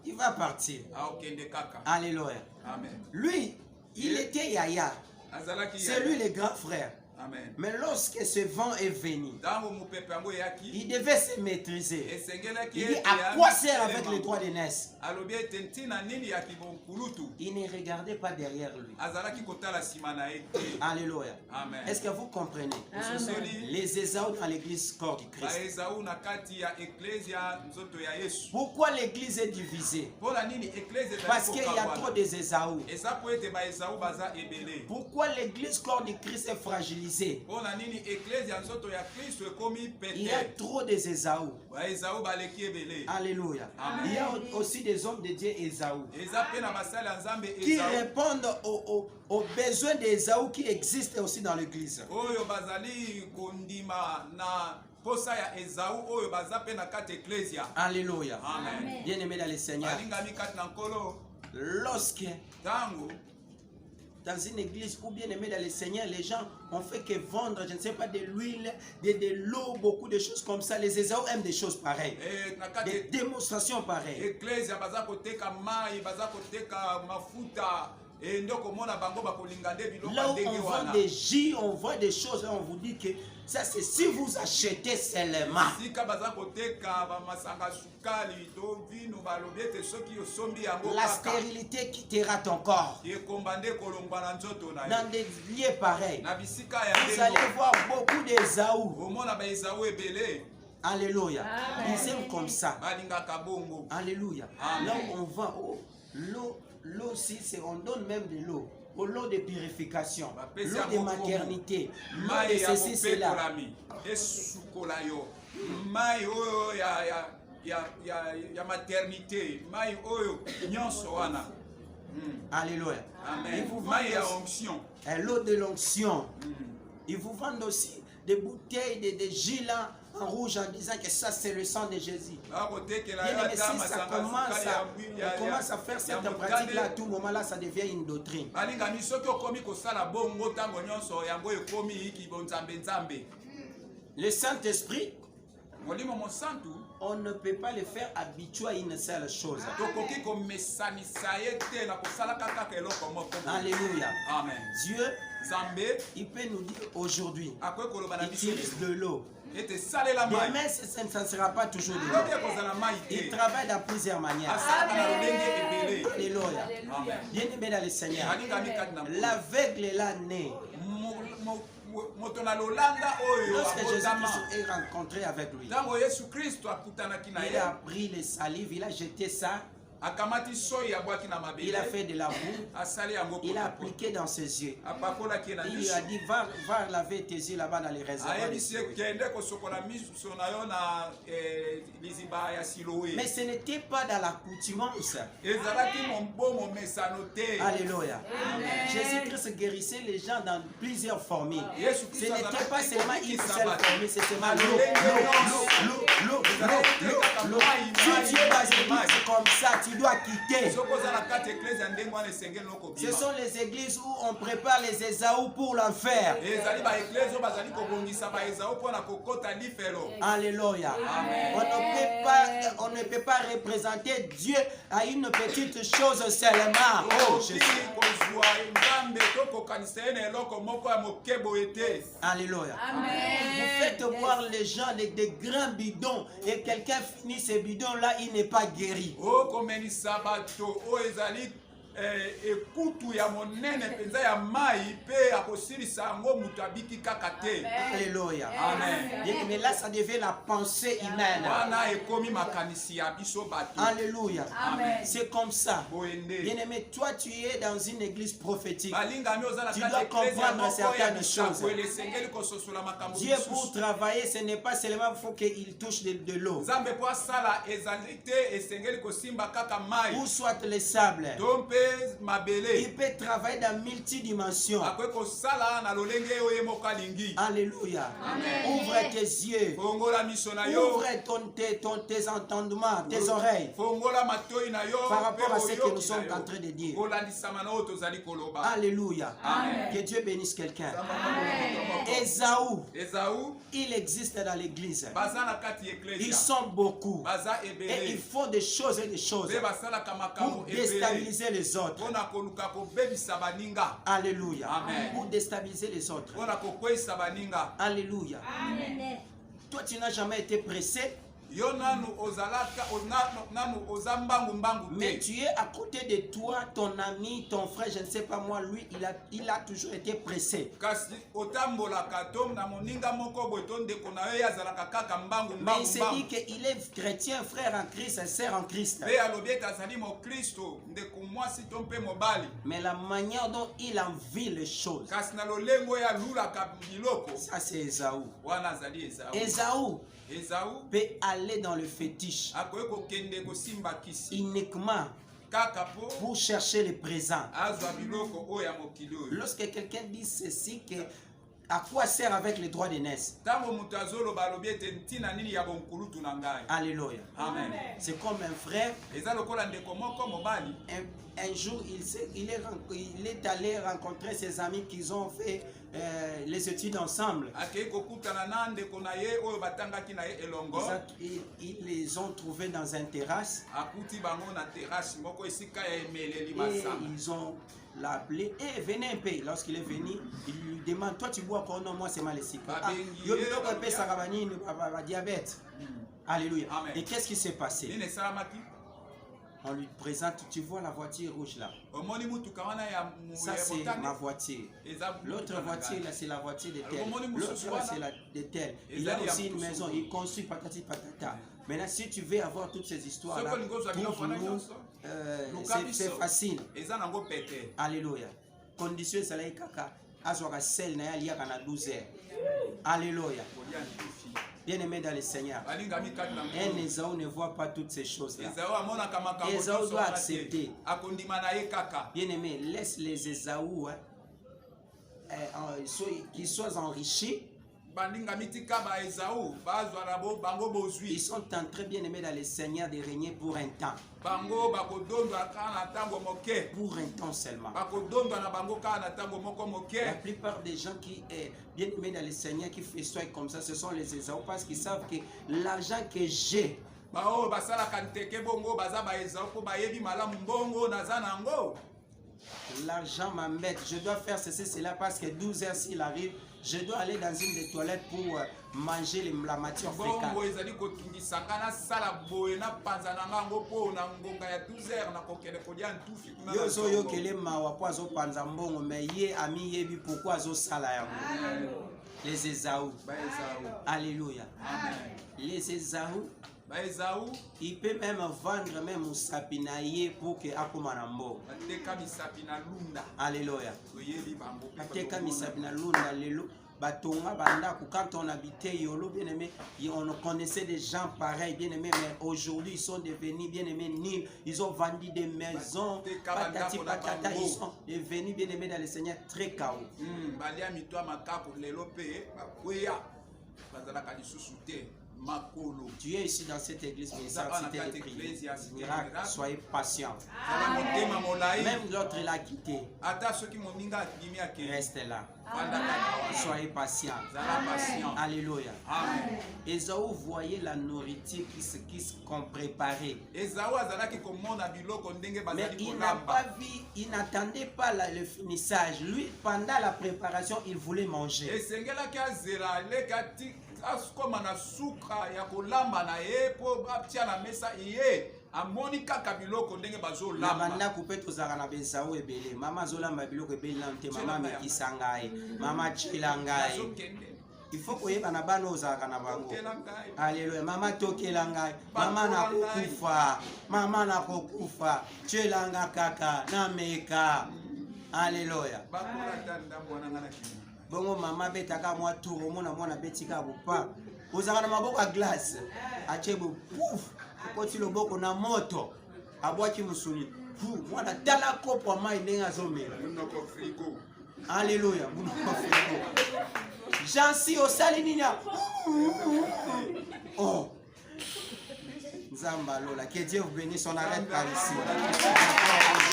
Speaker 2: il va partir.
Speaker 1: aokende kaka.
Speaker 2: Alléluia.
Speaker 1: Amen.
Speaker 2: Lui, il était Yaya.
Speaker 1: Azalaki
Speaker 2: C'est lui le grand frère.
Speaker 1: Amen.
Speaker 2: Mais lorsque ce vent est venu,
Speaker 1: Tango mopepe yango yaki
Speaker 2: il devait se maîtriser.
Speaker 1: esengelaki
Speaker 2: Il dit à quoi sert avec les droits de naissance?
Speaker 1: alobi ete ntina nini ya kibonkulutu
Speaker 2: Il ne regardait pas derrière lui.
Speaker 1: azalaki kotala nsima na ye te.
Speaker 2: Alléluia.
Speaker 1: Amen.
Speaker 2: Est-ce que vous comprenez?
Speaker 1: Ososoli
Speaker 2: Les Esaü dans l'église corps du Christ.
Speaker 1: baezaü na kati ya eklesia nzoto ya Yesu.
Speaker 2: Pourquoi l'église est divisée?
Speaker 1: Mpola nini eklesia
Speaker 2: Parce qu'il y a trop de Esaü.
Speaker 1: eza po ete baezaü baza ebele.
Speaker 2: Pourquoi l'église corps du Christ est fragilisée?
Speaker 1: Mpola nini eklesia nzoto ya Kristo ekomi
Speaker 2: Il y a
Speaker 1: pete.
Speaker 2: trop de Esaü.
Speaker 1: Baezaü baleki ebele.
Speaker 2: Alléluia.
Speaker 1: Amen.
Speaker 2: Il y a aussi des hommes de Dieu Esaü
Speaker 1: Eza pe na basali ya Nzambe
Speaker 2: qui
Speaker 1: Ezaü
Speaker 2: répondent aux besoins d'Esaü qui existent aussi dans l'église.
Speaker 1: oyo bazali kondima na posa ya Ezaü oyo baza pe na kati eklesia.
Speaker 2: Alléluia.
Speaker 1: Amen.
Speaker 2: Bien-aimés dans le Seigneur,
Speaker 1: balingami kati na nkolo
Speaker 2: lorsque
Speaker 1: tango
Speaker 2: dans une église ou bien aimé dans le Seigneur, les gens ont fait que vendre, je ne sais pas, de l'huile, de l'eau, beaucoup de choses comme ça. Les Esaü aiment des choses pareilles,
Speaker 1: na kati
Speaker 2: des démonstrations pareilles.
Speaker 1: eklesia baza koteka mai baza koteka mafuta ndoko mona bango bakolinga nde biloko
Speaker 2: Là où
Speaker 1: ndenge
Speaker 2: on vend
Speaker 1: wana
Speaker 2: des jus, on vend des choses, là on vous dit que ça c'est si vous achetez seulement.
Speaker 1: sika baza koteka bamasanga sukali to vino balobi ete soki osombi yango
Speaker 2: La
Speaker 1: kaka
Speaker 2: stérilité quittera ton corps.
Speaker 1: ekomba nde kolongwa na nzoto na
Speaker 2: Dans
Speaker 1: yo
Speaker 2: des lieux pareils,
Speaker 1: na bisika ya
Speaker 2: vous allez
Speaker 1: ndenge
Speaker 2: voir beaucoup d'Esaü.
Speaker 1: omona baezaü ebele
Speaker 2: Alléluia. Ils aiment comme ça.
Speaker 1: balingaka bongo.
Speaker 2: Alléluia.
Speaker 1: Amen.
Speaker 2: Là où on vend l'eau aussi, on donne même de l'eau. L'eau de purification, l'eau de maternité, l'eau de
Speaker 1: mai ya
Speaker 2: ceci, cela.
Speaker 1: kopekolami esukola yo mai oyo ya maternité mai oyo nyonso wana.
Speaker 2: Alléluia. Ils
Speaker 1: Amen.
Speaker 2: vous
Speaker 1: Mai ya
Speaker 2: vendent
Speaker 1: onction.
Speaker 2: l'eau de l'onction. Ils vous vendent aussi des bouteilles de jus là, en rouge en disant que ça c'est le sang de Jésus.
Speaker 1: bakotekela
Speaker 2: Bien
Speaker 1: yo
Speaker 2: aimé,
Speaker 1: ata
Speaker 2: si ça
Speaker 1: masanga
Speaker 2: commence à faire cette pratique là, à tout moment là, ça devient une doctrine.
Speaker 1: balingami soki okomi kosala bongo ntango nyonso yango ekomi kibonzambe-nzambe.
Speaker 2: Le Saint-Esprit
Speaker 1: molimo mosantu
Speaker 2: on ne peut pas le faire habitué à une seule chose.
Speaker 1: tokoki komesanisa ye te na kosalaka kaka eloko moko.
Speaker 2: Alléluia.
Speaker 1: Amen.
Speaker 2: Dieu,
Speaker 1: Nzambe
Speaker 2: il peut nous dire aujourd'hui,
Speaker 1: akoki koloba na biso
Speaker 2: utilise de l'eau.
Speaker 1: ete salela mai
Speaker 2: Demain, ce ne sera pas toujours de
Speaker 1: lobi
Speaker 2: l'eau.
Speaker 1: ekozala mai
Speaker 2: Il
Speaker 1: te
Speaker 2: travaille dans plusieurs manières.
Speaker 1: asalaka na lolenge ebele.
Speaker 2: Alléluia.
Speaker 1: Amen.
Speaker 2: Bien-aimé dans le Seigneur,
Speaker 1: alingami kati na
Speaker 2: l'aveugle est là né.
Speaker 1: moto na lolanda oyo
Speaker 2: Lorsque
Speaker 1: abotama
Speaker 2: Jésus-Christ est rencontré avec lui,
Speaker 1: ntango yesu kristo akutanaki na
Speaker 2: il
Speaker 1: ye
Speaker 2: a pris les salives, il a jeté ça,
Speaker 1: akamati soyi abwaki na
Speaker 2: il a
Speaker 1: mabele
Speaker 2: fait de la boue,
Speaker 1: asali yango
Speaker 2: il a
Speaker 1: potopoto.
Speaker 2: appliqué dans ses yeux.
Speaker 1: apakolaki ye na
Speaker 2: Il lui
Speaker 1: miso
Speaker 2: a dit, va laver tes yeux là-bas dans les réservoirs.
Speaker 1: ayebisi ye kende kosokola miso na yo na liziba ya siloe
Speaker 2: Mais ce n'était pas dans l'accoutumance.
Speaker 1: ezalaki mobomo mesano te.
Speaker 2: Alléluia. Jésus-Christ guérissait les gens dans plusieurs formules.
Speaker 1: Yesu
Speaker 2: Ce
Speaker 1: Kristo
Speaker 2: n'était
Speaker 1: azalaki
Speaker 2: pas seulement une
Speaker 1: kokokisa
Speaker 2: seule
Speaker 1: bato.
Speaker 2: formule, c'est seulement l'eau. Si tu es dans une église comme ça, tu dois quitter.
Speaker 1: soki oza na kati eglise ya ndenge wana esengeli
Speaker 2: Ce
Speaker 1: nokobima
Speaker 2: sont les églises où on prépare les Ésaü pour l'enfer.
Speaker 1: ezali baeglise oyo bazali kobongisa baezao mpona kokota lifelo.
Speaker 2: Alléluia. On ne peut pas représenter Dieu à une petite chose seulement. Oh,
Speaker 1: okoki
Speaker 2: Jésus.
Speaker 1: kozwa nzambe to kokanisa ye na eloko moko ya moke boye te.
Speaker 2: Alléluia. Vous faites boire les gens des grands bidons et quelqu'un finit ces bidons-là, il n'est pas guéri.
Speaker 1: okomenisa bato oyo ezali ekutu ya monene mpenza ya mai mpe akosilisa yango moto abiki kaka te.
Speaker 2: Alléluia.
Speaker 1: Amen.
Speaker 2: Mais là, ça devient la pensée humaine.
Speaker 1: wana ekomi makanisi ya biso bato.
Speaker 2: Alléluia.
Speaker 3: Amen.
Speaker 2: C'est comme ça.
Speaker 1: boye nde
Speaker 2: Bien-aimé, toi, tu es dans une église prophétique.
Speaker 1: balingami oza na
Speaker 2: Tu
Speaker 1: kati
Speaker 2: dois
Speaker 1: ya eklese ya
Speaker 2: comprendre
Speaker 1: moko ya
Speaker 2: certaines choses.
Speaker 1: bisakwele esengeli kososola makambo
Speaker 2: Dieu, pour
Speaker 1: mosusu.
Speaker 2: travailler, ce n'est pas seulement il faut qu'il touche de l'eau.
Speaker 1: nzambe mpo asala ezali te esengeli kosimba kaka mai
Speaker 2: Ou soit le sable.
Speaker 1: to mpe mabele.
Speaker 2: Il peut travailler dans multidimensions.
Speaker 1: akoki kosala na lolenge oyo ye moko alingi.
Speaker 2: Alléluia. Ouvre tes yeux.
Speaker 1: fongola miso na yo,
Speaker 2: Ouvre tes entendements, tes oreilles.
Speaker 1: fongola matoi na yo
Speaker 2: Par rapport à
Speaker 1: mpe
Speaker 2: ce que
Speaker 1: oyoki
Speaker 2: nous sommes
Speaker 1: na
Speaker 2: en
Speaker 1: yo.
Speaker 2: train de dire.
Speaker 1: kolandisama na oyo tozali koloba.
Speaker 2: Alléluia.
Speaker 1: Amen.
Speaker 2: Que Dieu bénisse quelqu'un.
Speaker 1: Amen.
Speaker 2: Ésaü,
Speaker 1: Esaü
Speaker 2: il existe dans l'église.
Speaker 1: baza na kati ya
Speaker 2: Ils
Speaker 1: eklesia
Speaker 2: sont beaucoup.
Speaker 1: baza
Speaker 2: Et
Speaker 1: ebele
Speaker 2: ils font des choses et des choses
Speaker 1: mpe basalaka makambo
Speaker 2: pour
Speaker 1: ebele
Speaker 2: déstabiliser les autres.
Speaker 1: mpona koluka kobebisa baninga,
Speaker 2: Alléluia.
Speaker 1: Amen.
Speaker 2: Pour déstabiliser les autres.
Speaker 1: mpona kokweyisa baninga.
Speaker 2: Alléluia. Toi, tu n'as jamais été pressé,
Speaker 1: yo nanu ozalaka nanu oza mbangu
Speaker 2: mais
Speaker 1: te,
Speaker 2: tu es à côté de toi, ton ami, ton frère, je ne sais pas moi, lui, il a toujours été pressé.
Speaker 1: kasi otambolaka to na moninga moko boye to ndeko na yo ye azalaka kaka
Speaker 2: Mais il se dit qu'il est chrétien, frère en Christ, et sœur en Christ.
Speaker 1: mpe alobi ete azali mokristo ndeko mwasi to mpe mobali,
Speaker 2: Mais la manière dont il envie les choses,
Speaker 1: kasi na lolengo oyo alulaka biloko
Speaker 2: ça c'est Ésaü.
Speaker 1: wana azali Esaü.
Speaker 2: Ésaü
Speaker 1: Esaü
Speaker 2: peut aller dans le fétiche
Speaker 1: akoki kokende kosimba kisi
Speaker 2: uniquement
Speaker 1: kaka mpo
Speaker 2: pour chercher le présent.
Speaker 1: azwa biloko oyo ya mokili oyo.
Speaker 2: Lorsque quelqu'un dit ceci, que à quoi sert avec les droits d'aînesse?
Speaker 1: ntango moto azoloba alobi ete ntina nini ya bonkulutu na ngai.
Speaker 2: Alléluia.
Speaker 1: Amen.
Speaker 2: C'est comme un frère.
Speaker 1: eza lokola ndeko moko mobali
Speaker 2: Un jour, il est allé rencontrer ses amis qui ont fait les études ensemble.
Speaker 1: akei kokutana na ndeko na ye oyo batangaki na ye elongo.
Speaker 2: Ils les ont trouvés dans une terrasse
Speaker 1: akuti bango na terrasse moko esika ya emeleli
Speaker 2: et
Speaker 1: masanga.
Speaker 2: ils ont l'appelé. Et venez un peu. Lorsqu'il est venu, il lui demande, toi tu bois quoi? Non, moi c'est mal ici. Diabète. Alléluia.
Speaker 1: Amen.
Speaker 2: Et qu'est-ce qui s'est passé?
Speaker 1: nini esalamaki?
Speaker 2: On lui présente, tu vois la voiture rouge là.
Speaker 1: omoni mutuka wana ya
Speaker 2: Ça c'est ma voiture.
Speaker 1: eza
Speaker 2: L'autre voiture là c'est la voiture de tel.
Speaker 1: Alors,
Speaker 2: L'autre là c'est la de tel. Il a aussi une maison, il construit patati patata. Maintenant si tu veux avoir toutes ces histoires là, trouve-nous, c'est facile.
Speaker 1: eza nango pete.
Speaker 2: Alléluia. Condition c'est kaka. Azwaka sel na ya liaka na 12 heures. Alléluia.
Speaker 1: kolia ndefi
Speaker 2: Bien-aimé dans le Seigneur.
Speaker 1: balingami kati na
Speaker 2: Un Ésaü ne voit pas toutes ces choses là.
Speaker 1: Esaü amonaka makambo
Speaker 2: Esaü
Speaker 1: nyonso
Speaker 2: doit
Speaker 1: wana te.
Speaker 2: accepter.
Speaker 1: akondima na ye kaka.
Speaker 2: Bien-aimé, laisse les Ésaü qu'ils soient enrichis
Speaker 1: bandinga mitika ba Esaü bazwa na bango bozwi.
Speaker 2: Ils sont en train bien aimés dans le Seigneur de régner pour un temps.
Speaker 1: Bango bakodondwa kana tango moke.
Speaker 2: Pour un temps seulement.
Speaker 1: Bakodondwa na bango kana tango moko moke.
Speaker 2: La plupart des gens qui est bien aimés dans le Seigneur qui festoient comme ça, ce sont les Esaü parce qu'ils savent que l'argent que j'ai,
Speaker 1: Bao basala kanteke bongo baza ba Esaü po bayebi malamu bongo naza nango.
Speaker 2: l'argent m'embête, je dois faire ceci, cela parce que 12 heures s'il arrive, je dois aller dans une des toilettes pour manger la matière fécale.
Speaker 1: Bongo ezali kokingisa ngana sala boye na panza na ngango po na ngonga ya 12h na kokele kodia ntufi kuna.
Speaker 2: Yo zo yo kele mawa po azo panza mbongo mais ye ami yebi pourquoi azo sala yango. Les Esaü. Alléluia.
Speaker 1: Amen.
Speaker 2: Les Esaü,
Speaker 1: Ba Esaü
Speaker 2: il peut même vendre même sapinaye pour que akoma na mbongo.
Speaker 1: bateka misapi na lunda.
Speaker 2: Alléluia.
Speaker 1: Toyebi bango.
Speaker 2: Ateka misapi na lunda lelo batonga bandako. Quand on habitait Yolo, bien aimé, on connaissait des gens pareils, bien aimés, mais aujourd'hui ils sont devenus bien aimés nuls. Ils ont vendu des maisons, patati patata, ils sont devenus bien aimés dans le Seigneur très chaos.
Speaker 1: Balia mitwa makako lelo pe bakweya bazalaka lisusu te makolo.
Speaker 2: Tu es ici dans cette église, mais ça, c'était les prières. Miracle, soyez patient.
Speaker 1: Zala motema molai.
Speaker 2: Même l'autre l'a quitté.
Speaker 1: Ata soki moninga akimi ake.
Speaker 2: Reste là.
Speaker 1: Bandaka.
Speaker 2: Soyez patient.
Speaker 1: Zala patient.
Speaker 2: Alléluia.
Speaker 1: Amen.
Speaker 2: Esaü voyait la nourriture qu'on préparait.
Speaker 1: Esaü azalaki komona biloko ndenge
Speaker 2: Mais
Speaker 1: bazali
Speaker 2: il n'a
Speaker 1: kolamba.
Speaker 2: pas vu, il n'attendait pas le finissage. Lui, pendant la préparation, il voulait manger.
Speaker 1: Esengelaki azela lekati akoma na suka ya kolamba na ye po batia na mesa ye amoni kaka biloko ndenge bazolamba.
Speaker 2: Banda couper tozaka na Esaü ebele. Mama zolamba biloko ebele na te, mama mekisa ngai, mama chila ngai. Il faut que na bana ozaka na bango. Alléluia. Mama tokela ngai, mama na kokufa, mama na kokufa. Chela nga kaka na meka. Alléluia.
Speaker 1: Bakola tanda mwana ngana kini.
Speaker 2: Bongo mama betaka mwa tour mwana betika bopa. Ozaka na maboko a glace. Achebo pouf. Koti loboko na moto. Abwaki musuni. Mwana tala kopo mai ndenga zomela.
Speaker 1: Munoko frigo.
Speaker 2: Alléluia. Jansi au salinina. Oh. Zamba Lola. Que Dieu vous bénisse. On arrête par ici.